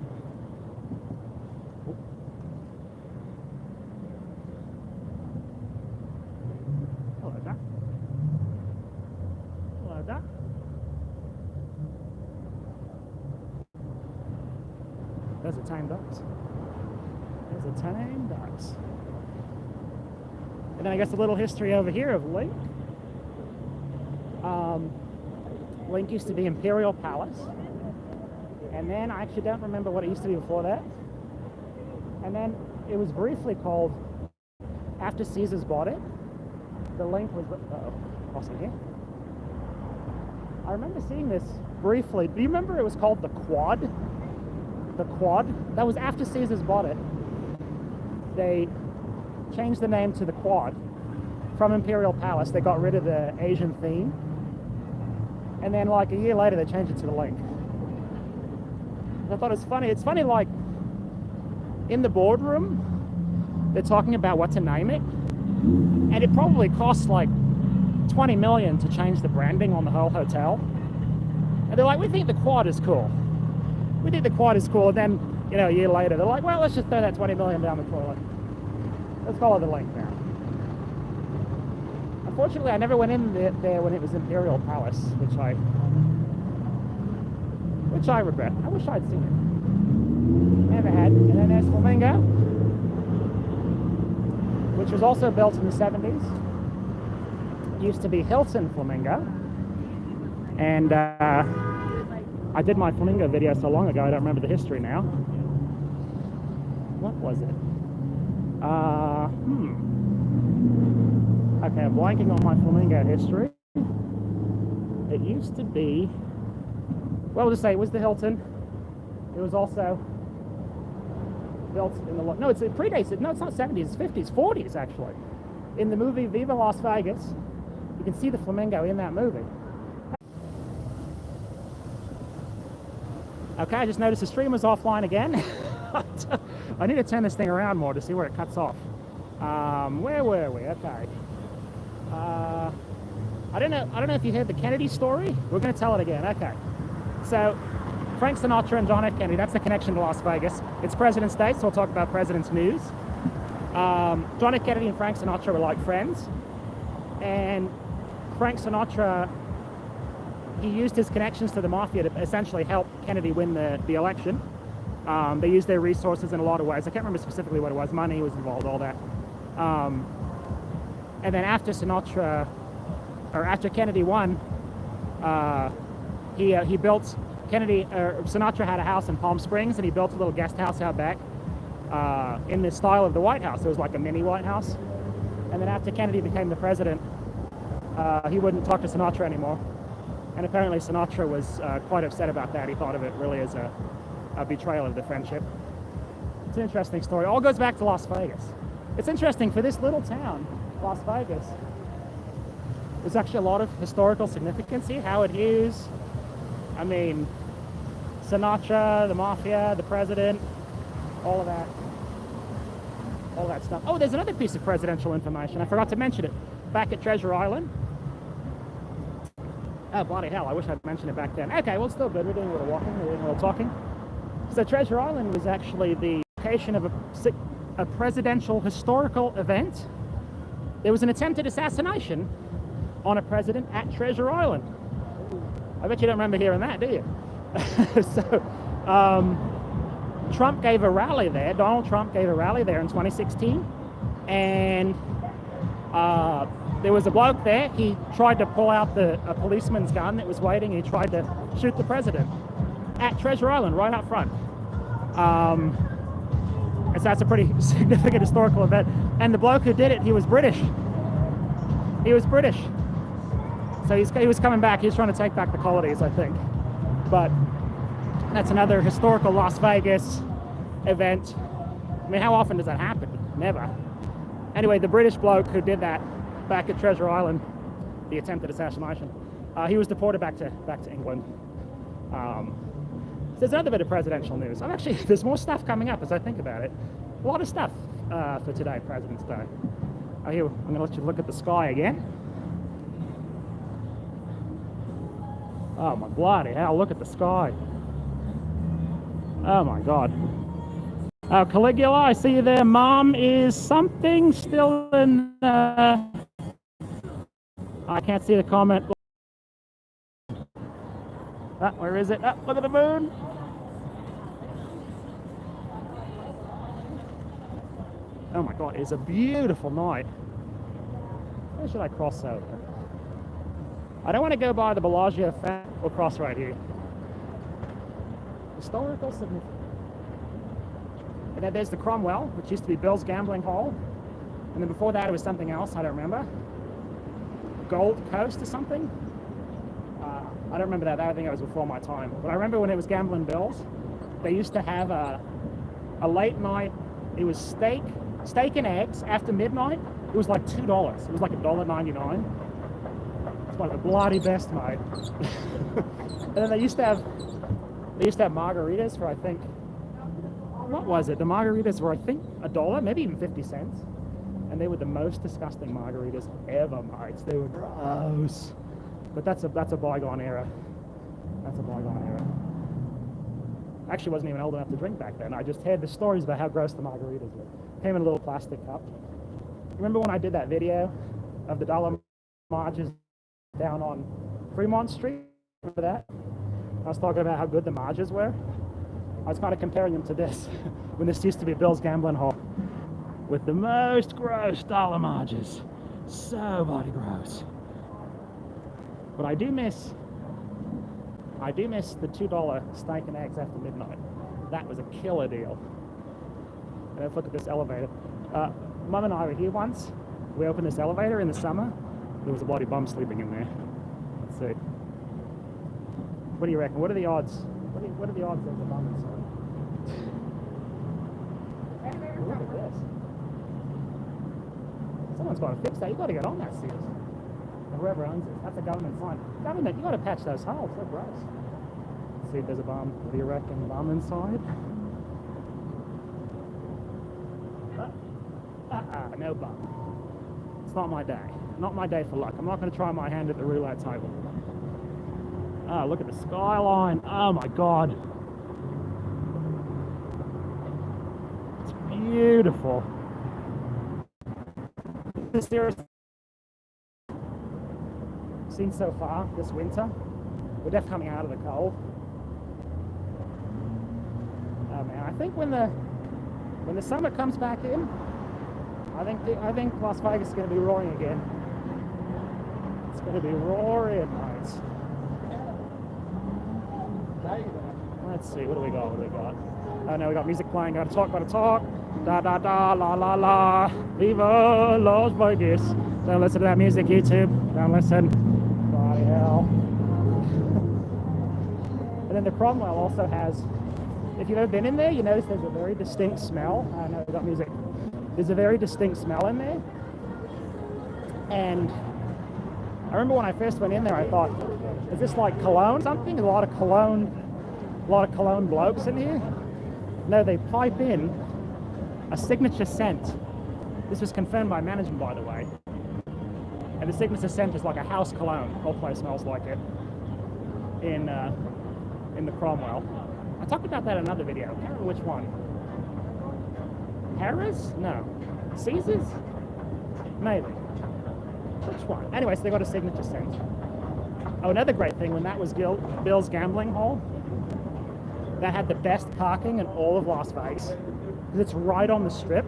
[SPEAKER 1] Oh. Hello, duck. Hello, duck. Those are tame ducks. tame ducks. And then I guess a little history over here of Link. Link used to be Imperial Palace. And then I actually don't remember what it used to be before that. And then it was briefly called, after Caesars bought it, the Link was, crossing here. I remember seeing this briefly. Do you remember it was called the Quad? The Quad? That was after Caesars bought it. They changed the name to the Quad from Imperial Palace. They got rid of the Asian theme. And then like a year later, they changed it to the Link. I thought it was funny. It's funny, like, in the boardroom, they're talking about what to name it. And it probably costs like 20 million to change the branding on the whole hotel. And they're like, we think the Quad is cool. We think the Quad is cool. And then, you know, a year later, they're like, well, let's just throw that 20 million down the toilet. Let's call it the Link now. Unfortunately, I never went in there when it was Imperial Palace, which I regret. I wish I'd seen it. Never had. And then there's Flamingo, which was also built in the 70s. Used to be Hilton Flamingo. And I did my Flamingo video so long ago, I don't remember the history now. What was it? Okay, I'm blanking on my Flamingo history. It used to be, well, we'll just say it was the Hilton. It was also built in the, no, it predates it. No, it's not 70s, it's 50s, 40s actually. In the movie Viva Las Vegas, you can see the Flamingo in that movie. Okay, I just noticed the stream was offline again. I need to turn this thing around more to see where it cuts off. Where were we? Okay. I don't know if you heard the Kennedy story. We're going to tell it again. Okay. So, Frank Sinatra and John F. Kennedy, that's the connection to Las Vegas. It's President's Day, so we'll talk about President's News. John F. Kennedy and Frank Sinatra were like friends. And Frank Sinatra, he used his connections to the mafia to essentially help Kennedy win the election. They used their resources in a lot of ways. I can't remember specifically what it was. Money was involved, all that. And then after Kennedy won, he built, Sinatra had a house in Palm Springs, and he built a little guest house out back in the style of the White House. It was like a mini White House. And then after Kennedy became the president, he wouldn't talk to Sinatra anymore. And apparently Sinatra was quite upset about that. He thought of it really as a betrayal of the friendship. It's an interesting story. It all goes back to Las Vegas. It's interesting, for this little town, Las Vegas, there's actually a lot of historical significance here. Howard Hughes, I mean, Sinatra, the mafia, the president, all of that stuff. Oh, there's another piece of presidential information. I forgot to mention it. Back at Treasure Island. Oh, bloody hell, I wish I'd mentioned it back then. Okay, well, it's still good. We're doing a little walking, we're doing a little talking. So Treasure Island was actually the location of a presidential historical event. There was an attempted assassination on a president at Treasure Island. I bet you don't remember hearing that, do you? So, Trump gave a rally there. Donald Trump gave a rally there in 2016. And there was a bloke there. He tried to pull out a policeman's gun that was waiting. He tried to shoot the president at Treasure Island, right up front. And so that's a pretty significant historical event. And the bloke who did it, he was British. He was British. So he was coming back. He was trying to take back the colonies, I think. But that's another historical Las Vegas event. I mean, how often does that happen? Never. Anyway, the British bloke who did that back at Treasure Island, the attempted assassination, he was deported back to England. So there's another bit of presidential news. There's more stuff coming up as I think about it. A lot of stuff for today, President's Day. I'm going to let you look at the sky again. Oh my bloody hell, look at the sky. Oh my God. Caligula, I see you there. Mom, is something still in the... I can't see the comment. Where is it? Look at the moon. Oh my God, it's a beautiful night. Where should I cross over? I don't want to go by the Bellagio fan. We'll cross right here. Historical significance. And then there's the Cromwell, which used to be Bill's Gambling Hall. And then before that it was something else, I don't remember. Gold Coast or something? I don't remember that. I think it was before my time. But I remember when it was Gambling Bill's, they used to have a late night, it was steak and eggs after midnight. It was like $2. It was like $1.99. It's one of the bloody best, mate. And then they used to have margaritas for, I think, what was it? The margaritas were, I think, $1, maybe even 50 cents. And they were the most disgusting margaritas ever, mates. They were gross. But that's a bygone era. That's a bygone era. I actually wasn't even old enough to drink back then. I just heard the stories about how gross the margaritas were. Came in a little plastic cup. Remember when I did that video of the dollar marges down on Fremont Street? Remember that? I was talking about how good the marges were. I was kind of comparing them to this, when this used to be Bill's Gambling Hall, with the most gross dollar marges. So bloody gross. But I do miss the $2 steak and eggs after midnight. That was a killer deal. And let's look at this elevator. Mum and I were here once. We opened this elevator in the summer. There was a bloody bum sleeping in there. Let's see. What do you reckon? What are the odds? What are the odds there's a bum inside? Look at this. Someone's got to fix that. You've got to get on that, Sears. And whoever owns it, that's a government fine. Government, you've got to patch those holes. They're gross. Let's see if there's a bum. What do you reckon? Bum inside? No bum. It's not my day. Not my day for luck. I'm not going to try my hand at the roulette table. Oh, look at the skyline. Oh my God. It's beautiful. This series seen so far this winter. We're definitely coming out of the cold. Oh man, I think when the summer comes back in, I think Las Vegas is going to be roaring again. It's going to be roaring, mates. Let's see, what do we got? Oh no, we got music playing. Gotta talk. Da da da, la la la. Viva Las Vegas. Don't listen to that music, YouTube. Don't listen. Bloody hell. And then the Cromwell also has, if you've ever been in there, you notice there's a very distinct smell. I know we got music. There's a very distinct smell in there. And I remember when I first went in there, I thought, is this like cologne something? A lot of cologne blokes in here. No, they pipe in a signature scent. This was confirmed by management, by the way. And the signature scent is like a house cologne. The whole place smells like it. In the Cromwell. I talked about that in another video. I can't remember which one. Harris? No. Caesars? Maybe. Which one? Anyway, so they got a signature scent. Oh, another great thing, when that was Bill's Gambling Hall, that had the best parking in all of Las Vegas. Because it's right on the strip.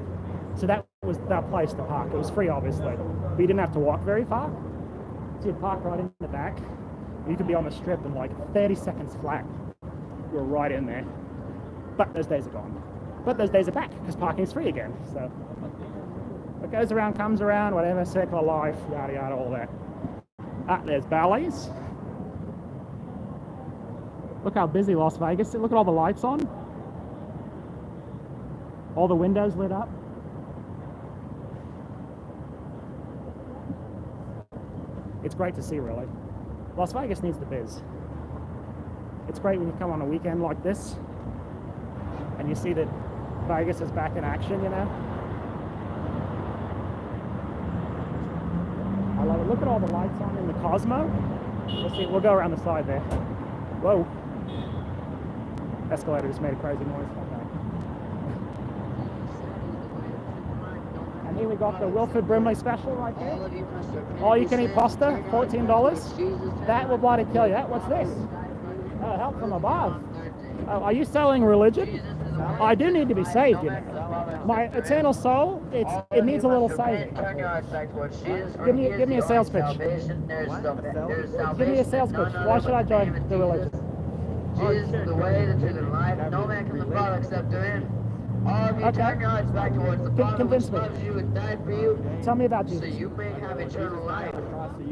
[SPEAKER 1] So that was that place to park. It was free, obviously. But you didn't have to walk very far. So you'd park right in the back. You could be on the strip in like 30 seconds flat. You were right in there. But those days are gone. But those days are back, because parking is free again. So what goes around comes around, whatever, circle of life, yada yada, all that. Ah, there's Bally's. Look how busy Las Vegas is. Look at all the lights on. All the windows lit up. It's great to see, really. Las Vegas needs the biz. It's great when you come on a weekend like this and you see that Vegas is back in action, you know? I love it. Look at all the lights on in the Cosmo. We'll go around the side there. Whoa. Escalator just made a crazy noise. Okay. And here we got the Wilford Brimley special right there. All you can eat pasta, $14. That will bloody kill you. What's this? Oh, help from above. Oh, are you selling religion? I do need to be saved, you know. My eternal soul, it needs a little saving. Give me a sales pitch. Give me a sales pitch. Why should I join the religion?
[SPEAKER 5] Jesus is the way, the truth, and life. No man can the Father except through him. All of you turn your hearts back towards the Father which
[SPEAKER 1] Convince me.
[SPEAKER 5] loves you and died for you.
[SPEAKER 1] Tell me about
[SPEAKER 5] So
[SPEAKER 1] Jesus.
[SPEAKER 5] you may have eternal life.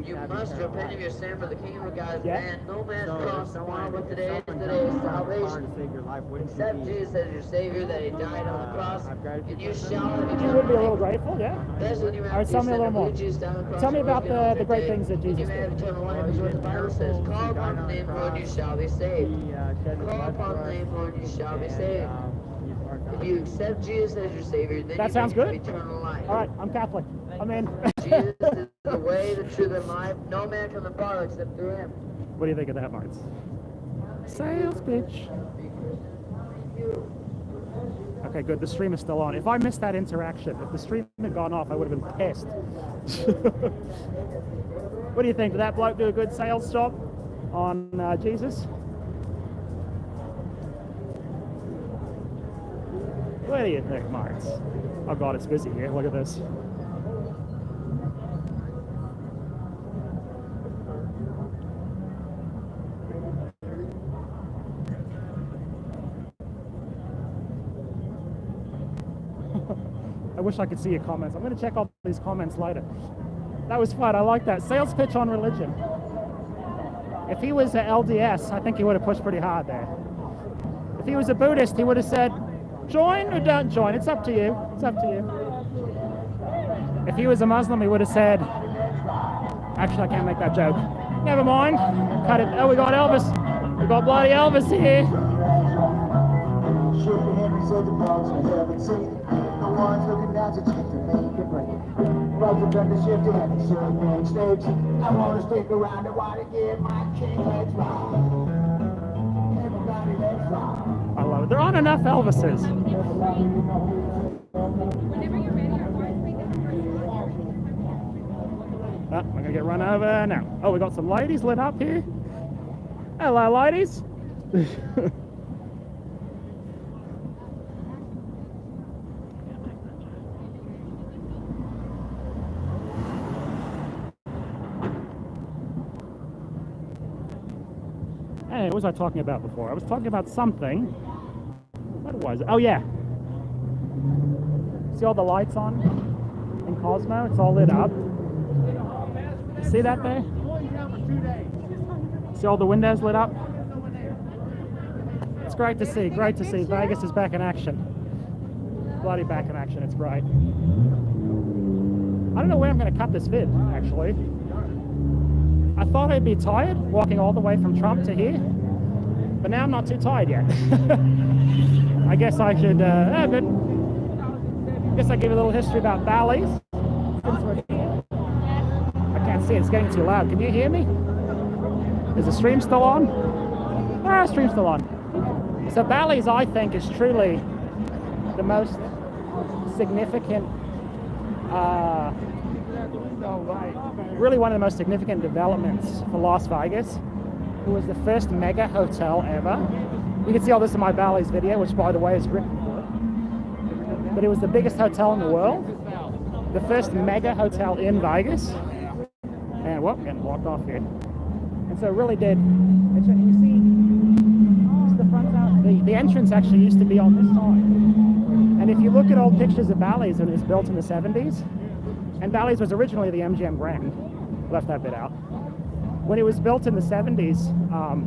[SPEAKER 5] You must repent of your sin for the kingdom of God is at hand. No man's cross tomorrow, but today is the day of salvation. Accept Jesus as your Savior, that He died on the cross, and you shall have
[SPEAKER 1] You would
[SPEAKER 5] eternal
[SPEAKER 1] be a little
[SPEAKER 5] life.
[SPEAKER 1] grateful, yeah?
[SPEAKER 5] That's when you
[SPEAKER 1] All right, tell me a little more. Tell me about the great things that Jesus
[SPEAKER 5] You may have
[SPEAKER 1] did.
[SPEAKER 5] eternal life, is what the Bible says. Call upon the name, Lord, you shall be saved. Call upon the name, Lord, you shall be saved. If you accept Jesus as your Savior, then
[SPEAKER 1] That
[SPEAKER 5] you
[SPEAKER 1] sounds
[SPEAKER 5] may have
[SPEAKER 1] good.
[SPEAKER 5] eternal life.
[SPEAKER 1] All right, I'm Catholic. I'm in.
[SPEAKER 5] Jesus is the way, the truth, and life. No man can the Father except through Him.
[SPEAKER 1] What do you think of that, Martz? Sales pitch. Okay, good. The stream is still on. If I missed that interaction, if the stream had gone off, I would have been pissed. What do you think? Did that bloke do a good sales job on Jesus? What do you think, Martz? Oh God, it's busy here. Look at this. I wish I could see your comments. I'm going to check all these comments later. That was fun. I like that. Sales pitch on religion. If he was an LDS, I think he would have pushed pretty hard there. If he was a Buddhist, he would have said, join or don't join. It's up to you. It's up to you. If he was a Muslim, he would have said, actually, I can't make that joke. Never mind. Cut it. Oh, we got Elvis. We got bloody Elvis here. I love it. There aren't enough Elvises. Oh, I'm gonna get run over now. Oh, we got some ladies lit up here. Hello, ladies. Hey, what was I talking about before? I was talking about something. What was it? Oh, yeah. See all the lights on in Cosmo? It's all lit up. See that there? See all the windows lit up? It's great to see. Great to see. Vegas is back in action. Bloody back in action. It's great. I don't know where I'm going to cut this vid, actually. I thought I'd be tired walking all the way from Trump to here, but now I'm not too tired yet. I guess I should, I guess I'll give you a little history about Bally's. I can't see, it's getting too loud. Can you hear me? Is the stream still on? Ah, stream's still on. So Bally's, I think, is truly the most significant, really one of the most significant developments for Las Vegas. It was the first mega hotel ever. You can see all this in my Bally's video, which by the way is written. But it was the biggest hotel in the world. The first mega hotel in Vegas. And whoop, getting blocked off here. And so it really did. And you see, this is the front out. The entrance actually used to be on this side. And if you look at old pictures of Bally's, when it was built in the 70s, and Bally's was originally the MGM Grand, left that bit out. When it was built in the 70s,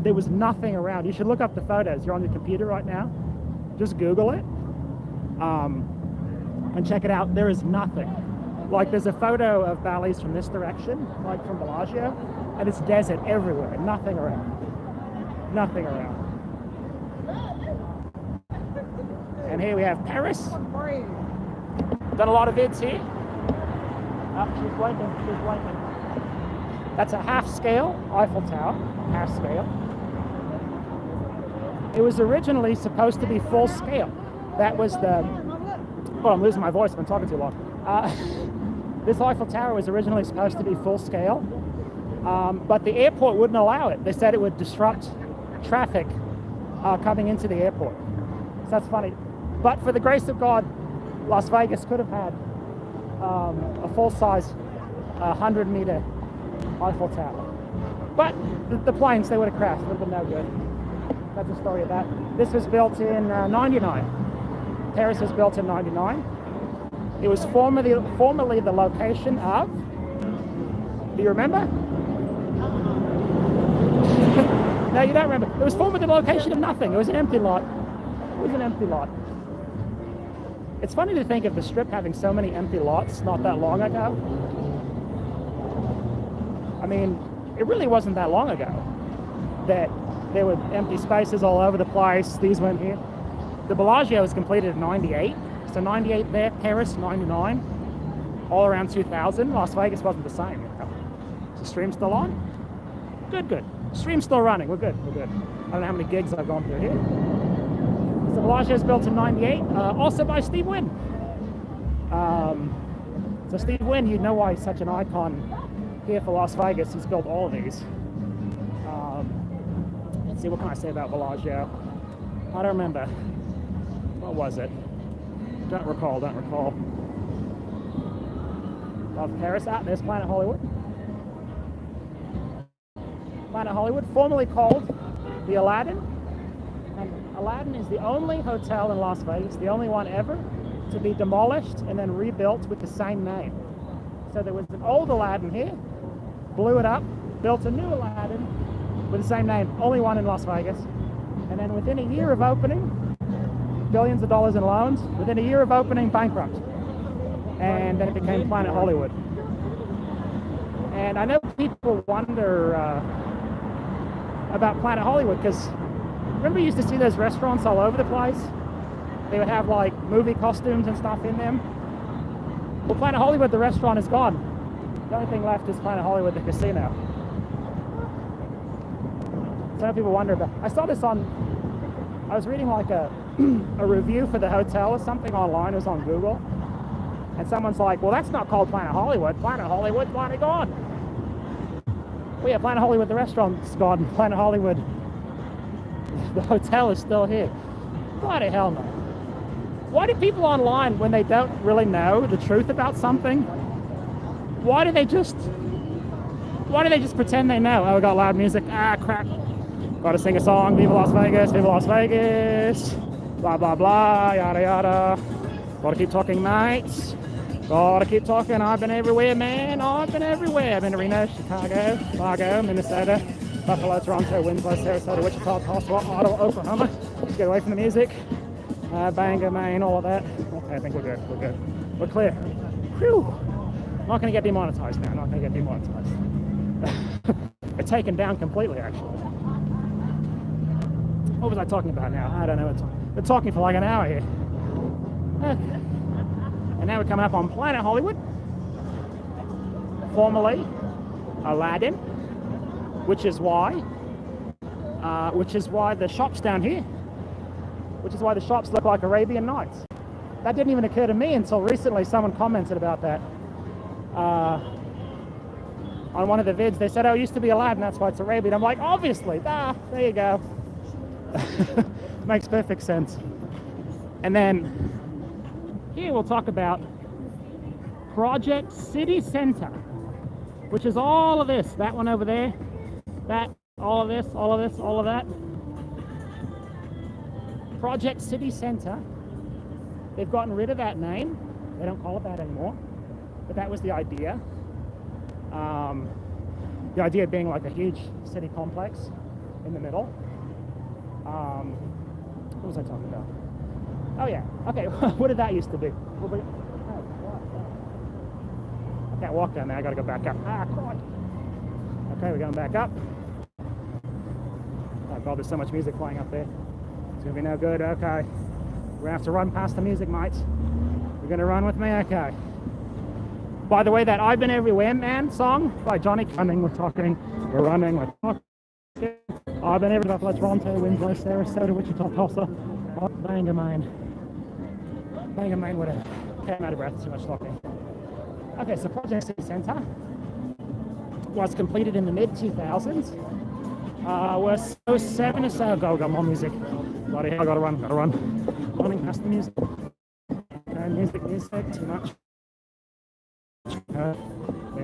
[SPEAKER 1] there was nothing around. You should look up the photos. You're on your computer right now. Just Google it and check it out. There is nothing. Like there's a photo of Bally's from this direction, like from Bellagio, and it's desert everywhere. Nothing around. Nothing around. And here we have Paris. Done a lot of vids here. Oh, she's blinking. She's blinking. That's a half-scale Eiffel Tower. Half-scale. It was originally supposed to be full-scale. That was the... Oh, I'm losing my voice. I've been talking too long. This Eiffel Tower was originally supposed to be full-scale, but the airport wouldn't allow it. They said it would disrupt traffic coming into the airport. So that's funny. But for the grace of God, Las Vegas could have had a full-size 100-meter Eiffel Tower. But the planes, they would have crashed. It would have been no good. That's the story of that. This was built in 99. Paris was built in 99. It was formerly the location of... Do you remember? No, you don't remember. It was formerly the location of nothing. It was an empty lot. It was an empty lot. It's funny to think of the Strip having so many empty lots not that long ago. I mean, it really wasn't that long ago that there were empty spaces all over the place. These weren't here. The Bellagio was completed in 98. So 98 there, Paris 99, all around 2000. Las Vegas wasn't the same. Is the stream still on? Good, good. Stream's still running. We're good, we're good. I don't know how many gigs I've gone through here. So Bellagio was built in 98, also by Steve Wynn. So Steve Wynn, you know why he's such an icon here for Las Vegas. He's built all of these. Let's see, what can I say about Bellagio? I don't remember. What was it? Don't recall. Love Paris. There's Planet Hollywood. Planet Hollywood, formerly called the Aladdin. And Aladdin is the only hotel in Las Vegas, the only one ever, to be demolished and then rebuilt with the same name. So there was an old Aladdin here, blew it up, built a new Aladdin with the same name, only one in Las Vegas. And then within a year of opening, billions of dollars in loans, within a year of opening, bankrupt. And then it became Planet Hollywood. And I know people wonder about Planet Hollywood, because remember you used to see those restaurants all over the place? They would have like movie costumes and stuff in them. Well, Planet Hollywood, the restaurant is gone. The only thing left is Planet Hollywood, the casino. Some people wonder about, I saw this on, I was reading like a review for the hotel or something online. It was on Google, and someone's like, well, that's not called Planet Hollywood. Planet Hollywood, Planet gone. Well, yeah, Planet Hollywood, the restaurant's gone. Planet Hollywood, the hotel is still here. Bloody hell no. Why do people online, when they don't really know the truth about something, why do they just pretend they know? Oh, we got loud music. Ah, crap. Gotta sing a song. Viva Las Vegas, Viva Las Vegas. Blah, blah, blah, yada, yada. Gotta keep talking, mates. Gotta keep talking. I've been everywhere, man. I've been everywhere. I've been to Reno, Chicago, Fargo, Minnesota, Buffalo, Toronto, Winslow, Sarasota, Wichita, Tulsa, Ottawa, Oklahoma. Let's get away from the music. Bangor, Maine, all of that. Okay, I think we're good. We're good. We're clear. Whew. Not gonna get demonetized now. Not gonna get demonetized. They're taken down completely, actually. What was I talking about now? I don't know. We're talking for like an hour here. Okay. And now we're coming up on Planet Hollywood, formerly Aladdin, which is why the shops down here, which is why the shops look like Arabian Nights. That didn't even occur to me until recently. Someone commented about that on one of the vids. They said, oh, it used to be Aladdin, that's why it's Arabian. I'm like, obviously. There you go. Makes perfect sense. And then here we'll talk about Project City Center, which is all of this. That one over there, that, all of this, all of this, all of that. Project City Center. They've gotten rid of that name. They don't call it that anymore. But that was the idea. The idea being like a huge city complex in the middle. What was I talking about? Oh yeah, okay, what did that used to be? I can't walk down there, I gotta go back up. God. Okay, we're going back up. Oh God, there's so much music playing up there. It's gonna be no good, okay. We're gonna have to run past the music, mates. You're gonna run with me? Okay. By the way, that I've Been Everywhere Man song by Johnny Cunning, we're running, we're talking. I've been everywhere, Buffalo, Toronto, Winslow, Sarasota, Wichita, Tulsa, Bangor, Maine, whatever. Okay, I'm out of breath, too much talking. Okay, so Project City Center was completed in the mid-2000s. We're so 7 or so. Go, more music. Bloody hell, gotta run. Running past the music. Okay, music, too much. There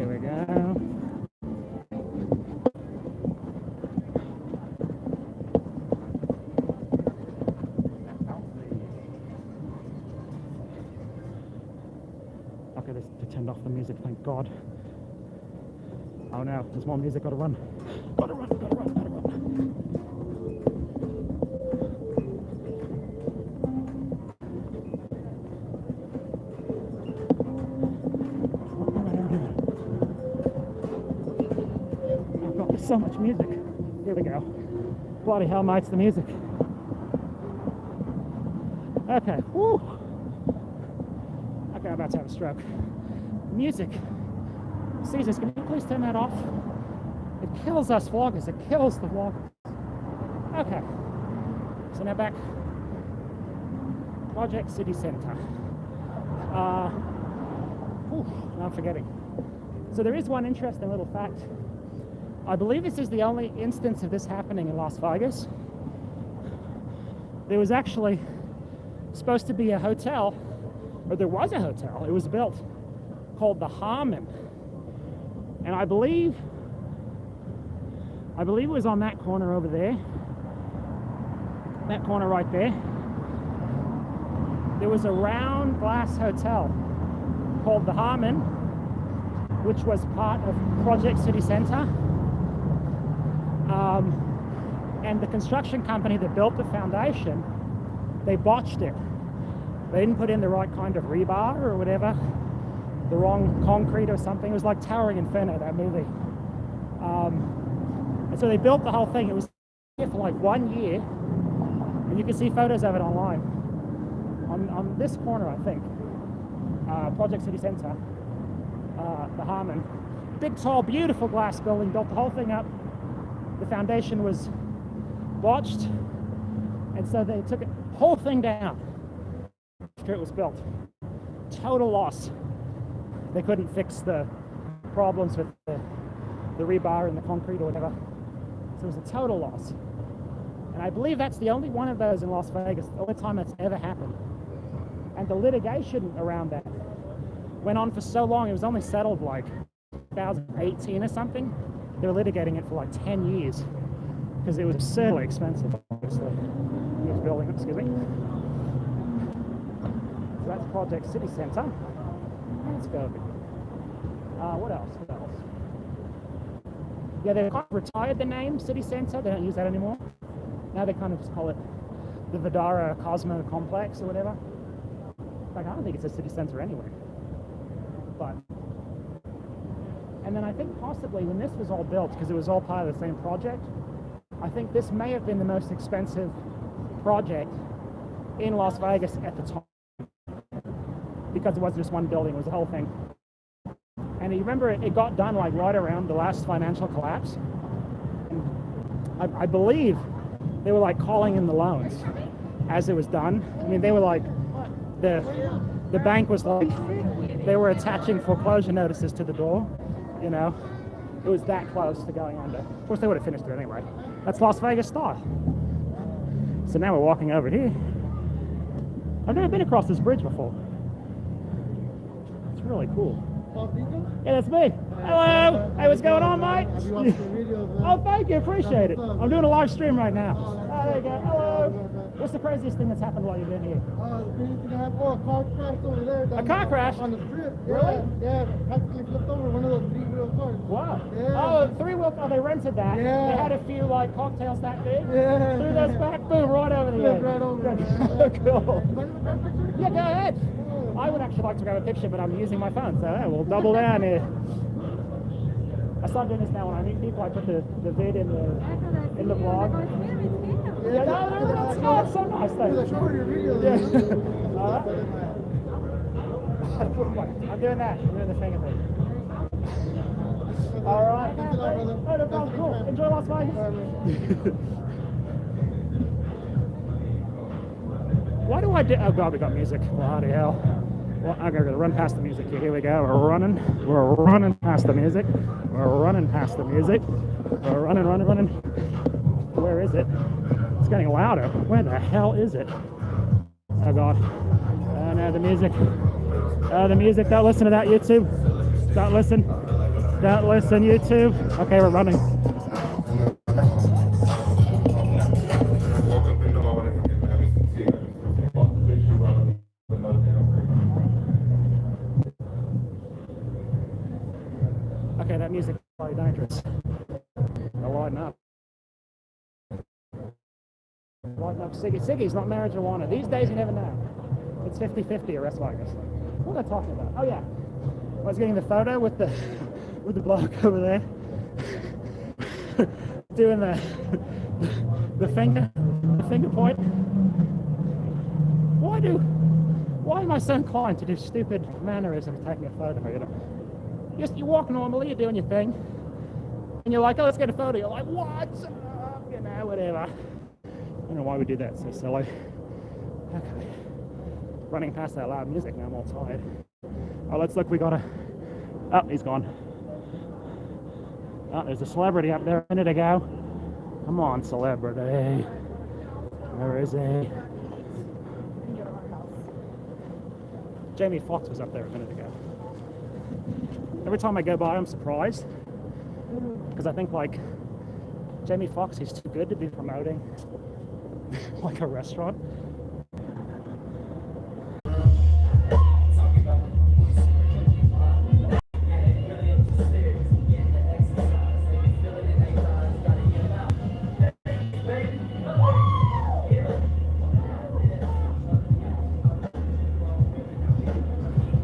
[SPEAKER 1] we go. Okay, they turned off the music, thank God. Oh no, there's more music, gotta run. Gotta run, gotta run, gotta run. Oh God, there's so much music. Here we go. Bloody hell, mates, the music. Okay, woo! Okay, I'm about to have a stroke. Music. Jesus, can you please turn that off? It kills us vloggers. It kills the vloggers. Okay. So now back. Project City Center. Now I'm forgetting. So there is one interesting little fact. I believe this is the only instance of this happening in Las Vegas. There was actually supposed to be a hotel, or there was a hotel. It was built called the Harmon. And I believe it was on that corner over there. That corner right there. There was a round glass hotel called the Harmon, which was part of Project City Center. And the construction company that built the foundation, they botched it. They didn't put in the right kind of rebar or whatever. The wrong concrete or something. It was like Towering Inferno, that movie. And so they built the whole thing. It was here for like 1 year, and you can see photos of it online. On this corner, I think, Project City Center, the Harmon. Big, tall, beautiful glass building, built the whole thing up. The foundation was botched, and so they took the whole thing down after it was built. Total loss. They couldn't fix the problems with the rebar and the concrete or whatever. So it was a total loss. And I believe that's the only one of those in Las Vegas, the only time that's ever happened. And the litigation around that went on for so long. It was only settled like 2018 or something. They were litigating it for like 10 years because it was absurdly expensive, obviously. It was building, excuse me. So that's Project City Center. Let's go. What else? What else? Yeah, they've kind of retired the name City Center. They don't use that anymore. Now they kind of just call it the Vidara Cosmo Complex or whatever. In fact, I don't think it's a city center anyway. But, and then I think possibly when this was all built, because it was all part of the same project, I think this may have been the most expensive project in Las Vegas at the time. Because it wasn't just one building, it was the whole thing. And you remember it got done like right around the last financial collapse. And I believe they were like calling in the loans as it was done. I mean, they were like, the bank was like, they were attaching foreclosure notices to the door, you know. It was that close to going under. Of course, they would have finished it anyway. That's Las Vegas style. So now we're walking over here. I've never been across this bridge before. It's really cool. Yeah, that's me. Hello. Hey, what's going on, mate? Oh, thank you. Appreciate it. I'm doing a live stream right now. Oh, there you go. Hello. What's the craziest thing that's happened while you've been here?
[SPEAKER 6] A car crashed over there.
[SPEAKER 1] A car crash?
[SPEAKER 6] On the strip.
[SPEAKER 1] Really?
[SPEAKER 6] Yeah, practically flipped over one of those three-wheel cars.
[SPEAKER 1] Wow.
[SPEAKER 6] Yeah.
[SPEAKER 1] Oh, three-wheel. Oh, they rented that.
[SPEAKER 6] Yeah.
[SPEAKER 1] They had a few like cocktails that big.
[SPEAKER 6] Yeah.
[SPEAKER 1] Threw those back. Boom, right over the edge.
[SPEAKER 6] Right over.
[SPEAKER 1] Cool. Yeah, go ahead. I would actually like to grab a picture, but I'm using my phone, so yeah, we'll double down here. I start doing this now when I meet people. I put the vid in the vlog. Yeah, no, it's so nice though. Yeah. I'm doing that. I'm doing the finger thing. All right. Oh, no problem. Cool. Enjoy Las Vegas. Why do I do? Oh God, we got music. Bloody hell. Well, I'm gonna run past the music here. Here we go. We're running past the music. We're running past the music. We're running. Where is it? It's getting louder. Where the hell is it? Oh God. Oh no, the music. The music, don't listen to that, YouTube. Don't listen. Don't listen, YouTube. Okay, we're running. Okay, that music is probably dangerous. I'll lighten up. Lighten up Siggy. Siggy's not marijuana. These days you never know. It's 50-50 arrest Vegas. What am I talking about? Oh yeah. I was getting the photo with the bloke over there. Doing the finger point. Why am I so inclined to do stupid mannerisms taking a photo, you know? You walk normally, you're doing your thing, and you're like, oh, let's get a photo. You're like, what? You know, whatever. I don't know why we do that, so silly. Okay. Running past that loud music now, I'm all tired. Oh, let's look, we got a... Oh, he's gone. Oh, there's a celebrity up there a minute ago. Come on, celebrity. Where is he? Jamie Foxx was up there a minute ago. Every time I go by, I'm surprised. Because I think, like, Jamie Foxx, he's too good to be promoting, like, a restaurant.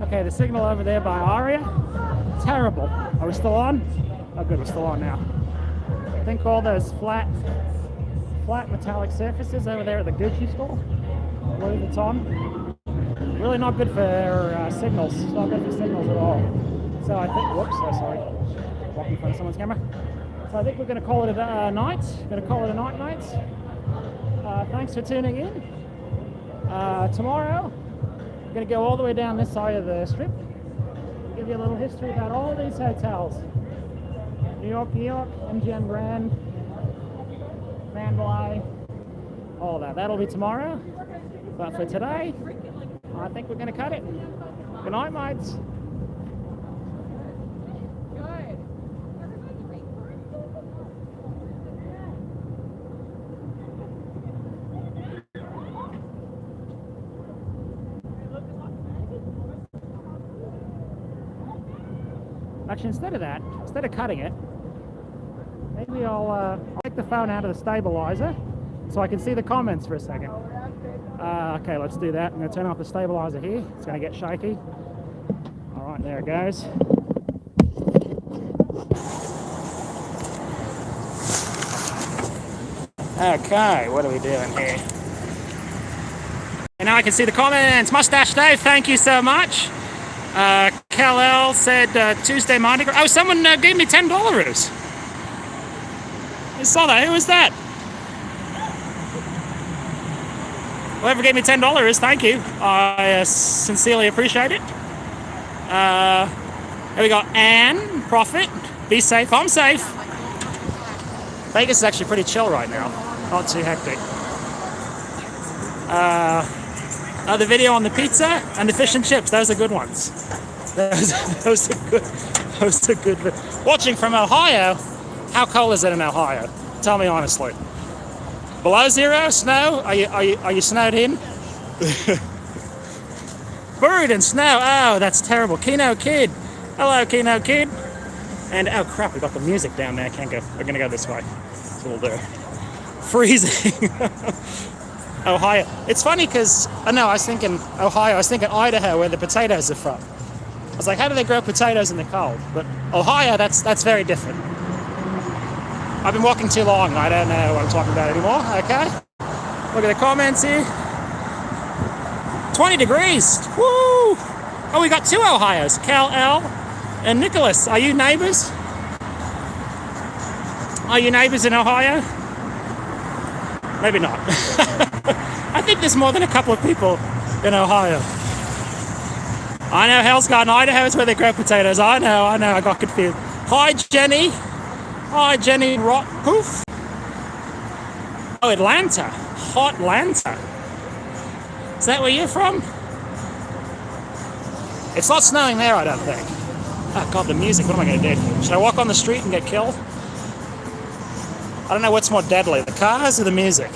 [SPEAKER 1] Okay, the signal over there by Aria, terrible. Are we still on? Oh good, we're still on now. I think all those flat metallic surfaces over there at the Gucci store, Louis Vuitton, really not good for signals. It's not good for signals at all. So I think, whoops, oh sorry, walking in front of someone's camera. So I think we're going to call it a night. Going to call it a night, mates. Thanks for tuning in. Tomorrow, we're going to go all the way down this side of the strip. Give you a little history about all these hotels. New York, MGM Grand, Mandalay, all that. That'll be tomorrow. But for today, I think we're going to cut it. Good night, mates. Actually, instead of cutting it, maybe I'll take the phone out of the stabilizer so I can see the comments for a second. Okay, let's do that. I'm going to turn off the stabilizer here. It's going to get shaky. All right, there it goes. Okay, what are we doing here? And now I can see the comments. Mustache Dave, thank you so much. Kal-El said Tuesday Mardi Gras. Oh, someone gave me $10. I saw that. Who was that? Whoever gave me $10, thank you. I sincerely appreciate it. Here we got Anne, Profit. Be safe. I'm safe. Vegas is actually pretty chill right now. Not too hectic. The video on the pizza and the fish and chips. Those are good ones. Those are good. Watching from Ohio. How cold is it in Ohio? Tell me honestly. Below zero? Snow? Are you snowed in? Buried in snow. Oh, that's terrible. Keno Kid. Hello, Keno Kid. And oh crap, we got the music down there. I can't go. We're gonna go this way. That's what we'll do. Freezing. Ohio. It's funny because I was thinking Ohio. I was thinking Idaho, where the potatoes are from. I was like, how do they grow potatoes in the cold? But Ohio, that's very different. I've been walking too long. I don't know what I'm talking about anymore. Okay. Look at the comments here. 20 degrees. Woo! Oh, we got two Ohios. Kal-El and Nicholas. Are you neighbors? Are you neighbors in Ohio? Maybe not. I think there's more than a couple of people in Ohio. I know Hell's Garden, Idaho is where they grow potatoes. I know, I got confused. Hi, Jenny. Hi, Jenny Rot Poof. Oh, Atlanta. Hot Atlanta. Is that where you're from? It's not snowing there, I don't think. Oh God, the music, what am I going to do? Should I walk on the street and get killed? I don't know what's more deadly, the cars or the music.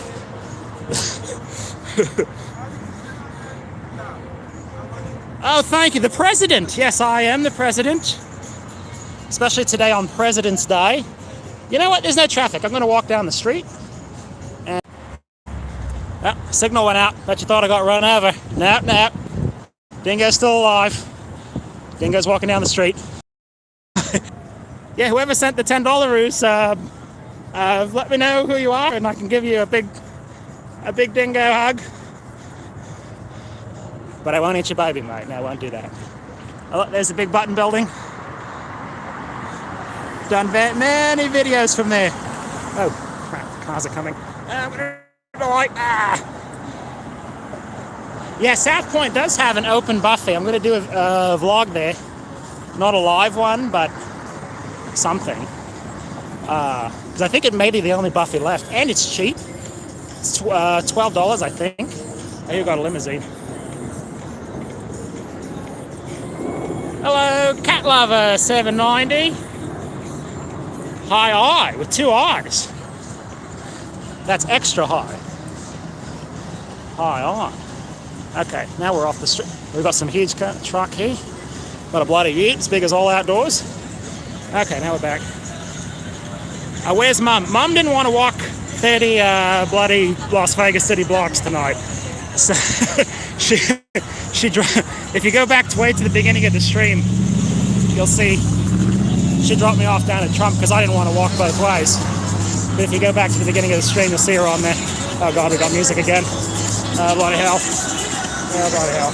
[SPEAKER 1] Oh, thank you, the president. Yes, I am the president. Especially today on President's Day. You know what, there's no traffic. I'm going to walk down the street. And oh, signal went out. Bet you thought I got run over. No. Dingo's still alive. Dingo's walking down the street. Yeah, whoever sent the $10-roos, let me know who you are and I can give you a big dingo hug. But I won't eat your baby, mate. No, I won't do that. Oh, look, there's a big button building. Done many videos from there. Oh, crap, cars are coming. Yeah, South Point does have an open buffet. I'm going to do a vlog there. Not a live one, but something. Because I think it may be the only buffet left. And it's cheap. It's $12, I think. Oh, you got a limousine. Hello, Cat Lover 790. High I with 2 I's. That's extra high. High on. Okay, now we're off the street. We've got some huge truck here. Got a bloody ute, as big as all outdoors. Okay, now we're back. Where's Mum? Mum didn't want to walk 30 bloody Las Vegas city blocks tonight. So if you go back way to the beginning of the stream, you'll see she dropped me off down at Trump because I didn't want to walk both ways. But if you go back to the beginning of the stream, you'll see her on there. Oh God, we got music again. Bloody hell. Oh, bloody hell.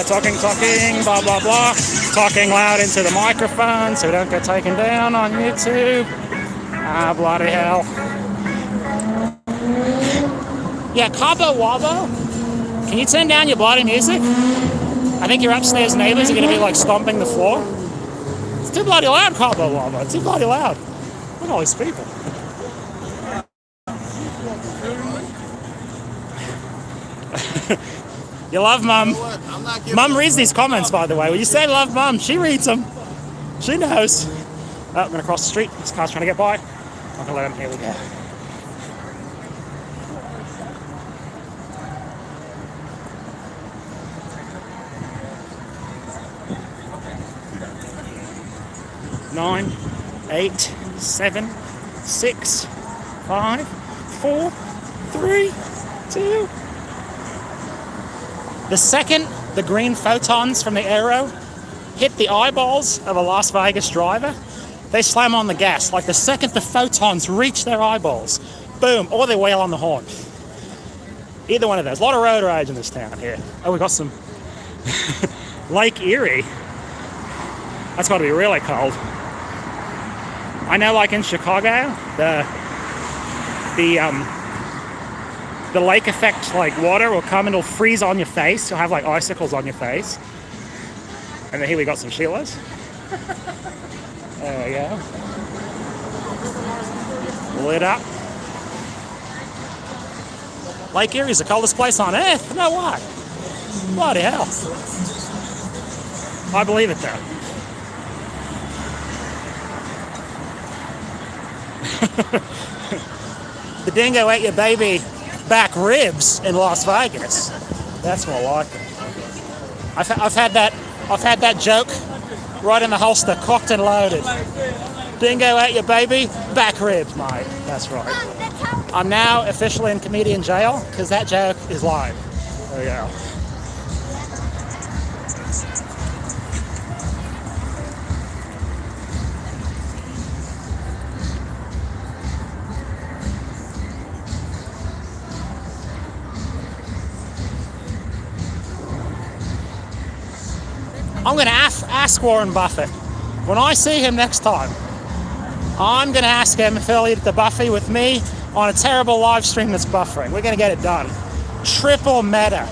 [SPEAKER 1] Talking, blah, blah, blah. Talking loud into the microphone so we don't get taken down on YouTube. Ah, bloody hell. Yeah, Cabo Wabo. Can you turn down your bloody music? I think your upstairs neighbors are going to be like stomping the floor. It's too bloody loud, Cabo Wabo. It's too bloody loud. Look at all these people. You love Mum. Mum reads these comments, by the way. When you say love Mum, she reads them. She knows. Oh, I'm going to cross the street. This car's trying to get by. I'm going to let him. Here we go. Nine, 8, 7, 6, 5, 4, 3, 2. The second the green photons from the arrow hit the eyeballs of a Las Vegas driver, they slam on the gas. Like the second the photons reach their eyeballs, boom, or they wail on the horn. Either one of those. A lot of road rage in this town here. Oh, we got some Lake Erie. That's got to be really cold. I know, like in Chicago, the lake effect, like water will come and it'll freeze on your face. You'll have like icicles on your face. And then here we got some Sheilas. There we go. Lit up. Lake Erie's the coldest place on earth. No way. Bloody hell. I believe it though. The dingo ate your baby back ribs in Las Vegas. That's more like it. I've had that joke right in the holster, cocked and loaded. Dingo ate your baby back ribs, mate. That's right. I'm now officially in comedian jail because that joke is live. There we go. I'm going to ask Warren Buffett, when I see him next time, I'm going to ask him if he'll eat the buffet with me on a terrible live stream that's buffering. We're going to get it done. Triple meta.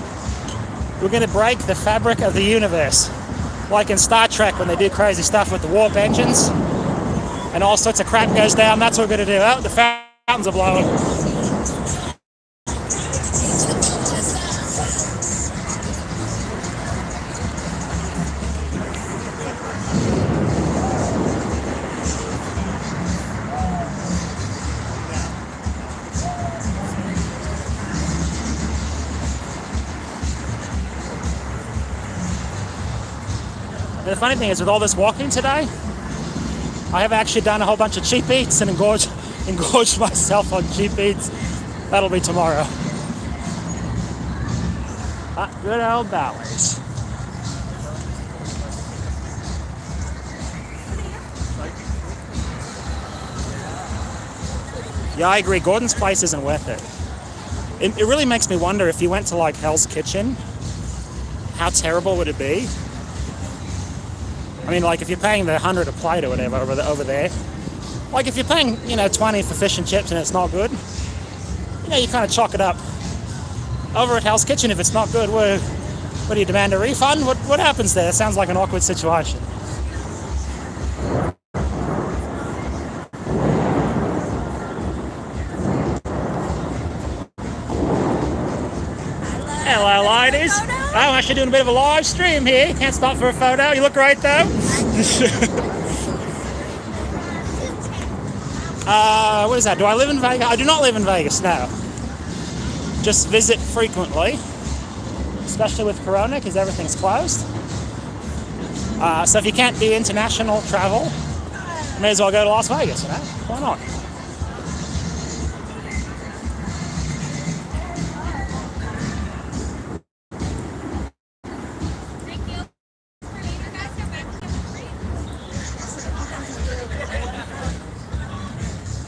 [SPEAKER 1] We're going to break the fabric of the universe. Like in Star Trek when they do crazy stuff with the warp engines and all sorts of crap goes down. That's what we're going to do. Oh, the fountains are blowing. And the funny thing is, with all this walking today, I have actually done a whole bunch of cheap eats and engorged myself on cheap eats. That'll be tomorrow. Good old Bally's. Yeah, I agree. Gordon's place isn't worth it. It really makes me wonder if you went to like Hell's Kitchen, how terrible would it be? I mean, like if you're paying the 100 a plate or whatever over there, like if you're paying, 20 for fish and chips and it's not good, you kind of chalk it up. Over at Hell's Kitchen, if it's not good, what do you demand a refund? What happens there? It sounds like an awkward situation. Hello, ladies. I'm actually doing a bit of a live stream here. Can't stop for a photo. You look great, though. What is that? Do I live in Vegas? I do not live in Vegas, no. Just visit frequently, especially with Corona, because everything's closed. So if you can't do international travel, you may as well go to Las Vegas, Why not?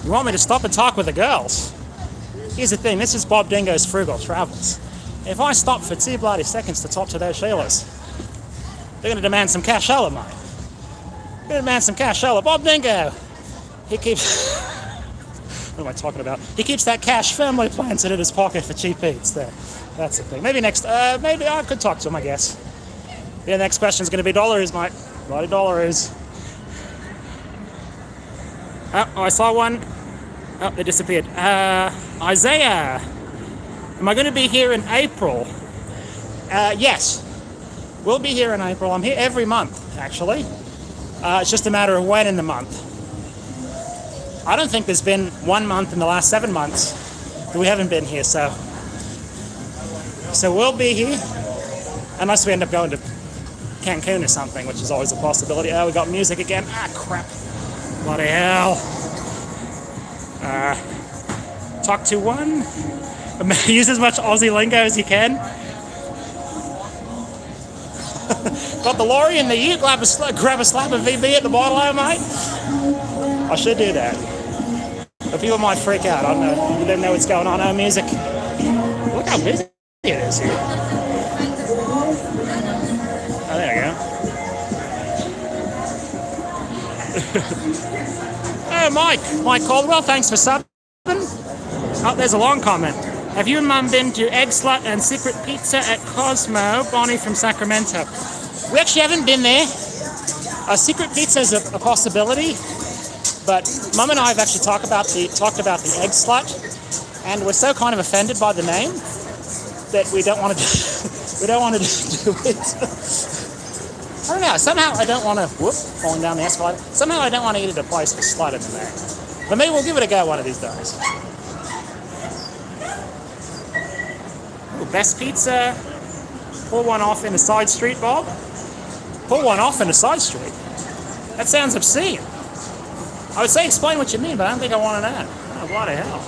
[SPEAKER 1] You want me to stop and talk with the girls? Here's the thing, this is Bob Dingo's Frugal Travels. If I stop for 2 bloody seconds to talk to those Sheilas, they're going to demand some cashola, mate. They're going to demand some cashola. Bob Dingo, he keeps... what am I talking about? He keeps that cash firmly planted in his pocket for cheap eats there. That's the thing. Maybe maybe I could talk to him, I guess. The next question's going to be dollaroos, mate. Bloody dollaroos. Oh, I saw one. Oh, they disappeared. Isaiah, am I going to be here in April? Yes, we'll be here in April. I'm here every month, actually. It's just a matter of when in the month. I don't think there's been 1 month in the last 7 months that we haven't been here, so we'll be here, unless we end up going to Cancun or something, which is always a possibility. Oh, we got music again. Ah, crap. Bloody hell. Talk to one. Use as much Aussie lingo as you can. Got the lorry in the ute, grab a slab of VB at the bottle, mate. I should do that. But people might freak out. I don't know. You don't know what's going on. Oh, music. Look how busy it is here. Oh, there we go. Oh, Mike Caldwell, thanks for subbing. Oh, there's a long comment. Have you and Mum been to Egg Slut and Secret Pizza at Cosmo? Bonnie from Sacramento. We actually haven't been there. Secret Pizza is a possibility, but Mum and I have actually talked about the Egg Slut, and we're so kind of offended by the name that we don't want to do it. I don't know. Somehow I don't want to. Falling down the escalator. Somehow I don't want to eat at a place with slut in the name. But maybe we'll give it a go one of these days. Ooh, best pizza. Pull one off in a side street, Bob. Pull one off in a side street. That sounds obscene. I would say explain what you mean, but I don't think I want to know. Oh, bloody hell.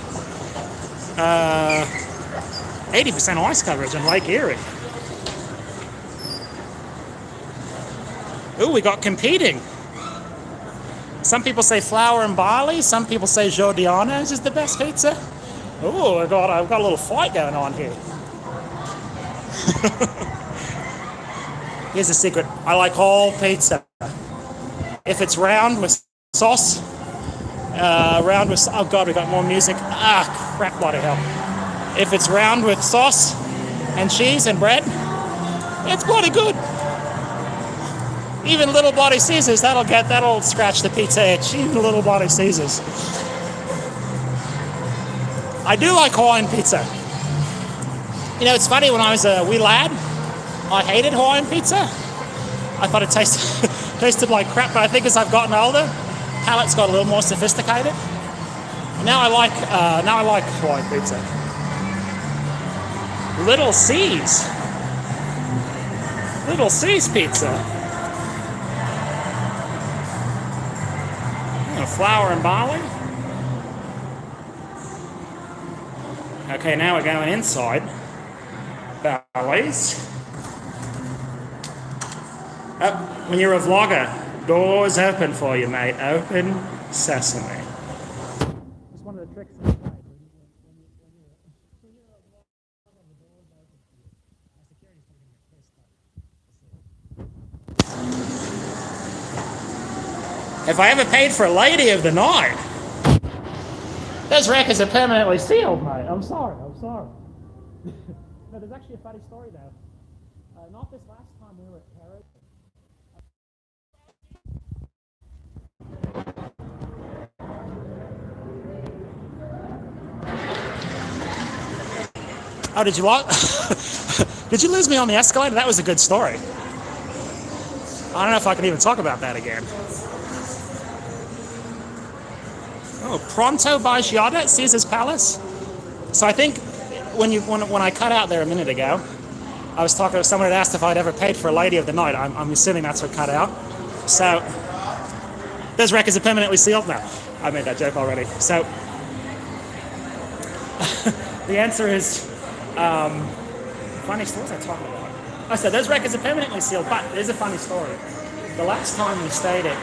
[SPEAKER 1] 80% ice coverage on Lake Erie. Ooh, we got competing. Some people say flour and barley. Some people say Giordano's is the best pizza. Ooh, I've got a little fight going on here. Here's the secret. I like all pizza. If it's round with sauce, oh God, we got more music. Ah, crap, bloody hell. If it's round with sauce and cheese and bread, it's bloody good. Even little bloody Caesars, that'll scratch the pizza itch. Even little bloody Caesars. I do like Hawaiian pizza. You know, it's funny, when I was a wee lad, I hated Hawaiian pizza. I thought it tasted like crap, but I think as I've gotten older, palate's got a little more sophisticated. Now I like Hawaiian pizza. Little C's pizza. A flower and barley. Okay, now we're going inside. Barley's. When you're a vlogger, doors open for you, mate. Open sesame. Just one of the tricks. If I ever paid for a lady of the night, those records are permanently sealed, mate. I'm sorry. No, there's actually a funny story though. Not this last time we were at Paris. Oh, did you what? Did you lose me on the escalator? That was a good story. I don't know if I can even talk about that again. Oh, Pronto by Giada at Caesar's Palace. So I think when I cut out there a minute ago, I was talking to someone had asked if I'd ever paid for a lady of the night. I'm assuming that's what cut out. So those records are permanently sealed now. I made that joke already. So the answer is funny stories I'm talking about. I said those records are permanently sealed, but there's a funny story. The last time we stayed at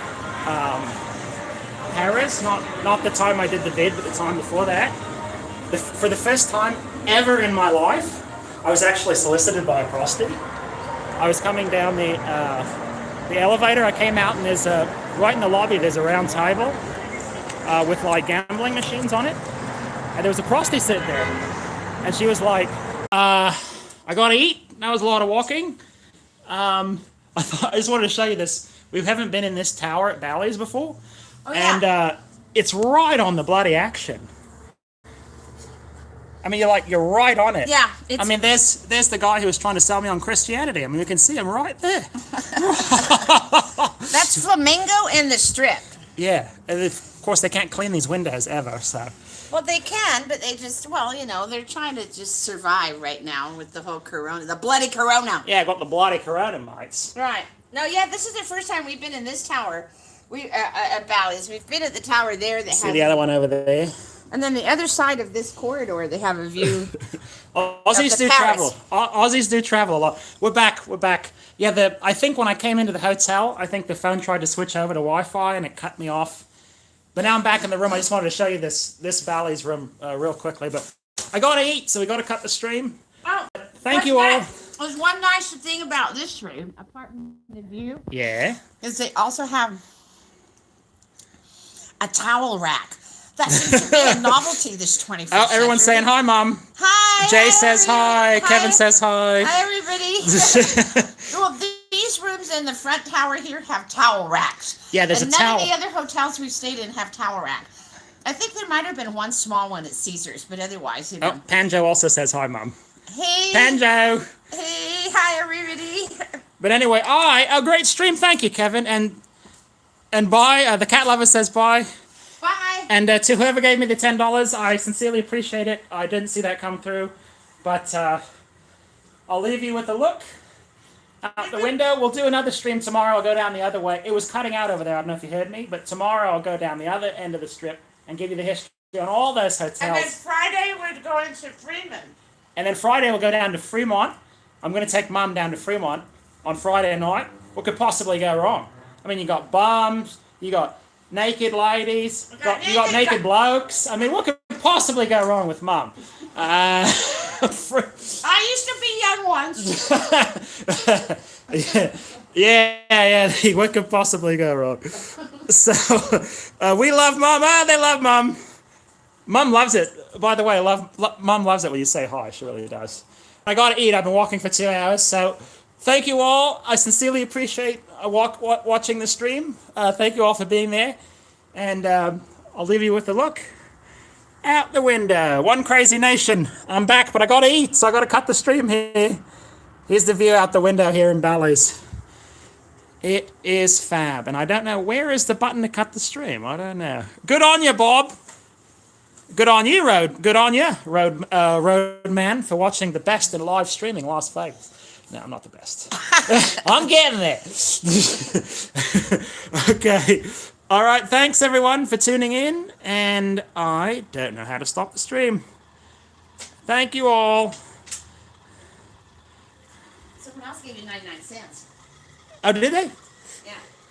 [SPEAKER 1] Paris, not the time I did the vid, but the time before that, for the first time ever in my life, I was actually solicited by a prostitute. I was coming down the elevator. I came out and there's right in the lobby there's a round table with like gambling machines on it, and there was a prostitute sitting there, and she was like, "I gotta eat." That was a lot of walking. I just wanted to show you this. We haven't been in this tower at Bally's before, and it's right on the bloody action. I mean, you're right on it.
[SPEAKER 2] Yeah.
[SPEAKER 1] I mean, there's the guy who was trying to sell me on Christianity. I mean, you can see him right there.
[SPEAKER 2] That's Flamingo in the Strip.
[SPEAKER 1] Yeah. And of course, they can't clean these windows ever, so.
[SPEAKER 2] Well, they can, but they just, they're trying to just survive right now with the whole corona, the bloody corona.
[SPEAKER 1] Yeah, I got the bloody corona, mates.
[SPEAKER 2] Right. No, yeah, this is the first time we've been in this tower. We at Bally's. We've been at the tower there. That
[SPEAKER 1] See the other one over there?
[SPEAKER 2] And then the other side of this corridor, they have a view.
[SPEAKER 1] Aussies do travel. Aussies do travel a lot. We're back. Yeah, I think when I came into the hotel, I think the phone tried to switch over to Wi-Fi and it cut me off. But now I'm back in the room. I just wanted to show you this Bally's room real quickly. But I got to eat, so we got to cut the stream.
[SPEAKER 2] Oh,
[SPEAKER 1] Thank you all.
[SPEAKER 2] There's one nice thing about this room, apart from the view.
[SPEAKER 1] Yeah.
[SPEAKER 2] Is they also have a towel rack. That seems to be a novelty this 21st
[SPEAKER 1] Oh, everyone's
[SPEAKER 2] century.
[SPEAKER 1] saying hi, Mom.
[SPEAKER 2] Hi.
[SPEAKER 1] Jay says hi.
[SPEAKER 2] Hi.
[SPEAKER 1] Kevin says hi.
[SPEAKER 2] Hi, everybody. Well, these rooms in the front tower here have towel racks.
[SPEAKER 1] Yeah, there's
[SPEAKER 2] and
[SPEAKER 1] a towel.
[SPEAKER 2] none of the other hotels we've stayed in have towel racks. I think there might have been one small one at Caesar's, but otherwise,
[SPEAKER 1] Oh, Panjo also says hi, Mom.
[SPEAKER 2] Hey.
[SPEAKER 1] Panjo.
[SPEAKER 2] Hey, hi, everybody.
[SPEAKER 1] But anyway, a great stream. Thank you, Kevin. And bye. The cat lover says bye.
[SPEAKER 2] Bye.
[SPEAKER 1] And to whoever gave me the $10, I sincerely appreciate it. I didn't see that come through. But I'll leave you with a look out the window. We'll do another stream tomorrow. I'll go down the other way. It was cutting out over there. I don't know if you heard me. But tomorrow I'll go down the other end of the strip and give you the history on all those hotels.
[SPEAKER 2] And then Friday we're going to Freeman.
[SPEAKER 1] And then Friday we'll go down to Fremont. I'm going to take Mum down to Fremont on Friday night. What could possibly go wrong? I mean, you got bums, you got naked ladies, you got naked blokes. I mean, what could possibly go wrong with Mum?
[SPEAKER 2] I used to be young once.
[SPEAKER 1] yeah. What could possibly go wrong? So, we love Mum. They love Mum. Mum loves it. By the way, Mum loves it when you say hi. She really does. I got to eat. I've been walking for 2 hours. So, thank you all. I sincerely appreciate watching the stream. Thank you all for being there. And I'll leave you with a look out the window. One crazy nation. I'm back, but I got to eat. So I got to cut the stream here. Here's the view out the window here in Bally's. It is fab. And I don't know, where is the button to cut the stream? I don't know. Good on you, Bob. Good on you, Road Man, for watching the best in live streaming Las Vegas. No, I'm not the best. I'm getting there. Okay. All right, thanks everyone for tuning in, and I don't know how to stop the stream. Thank you all.
[SPEAKER 2] Someone else gave you 99 cents.
[SPEAKER 1] Oh, did they?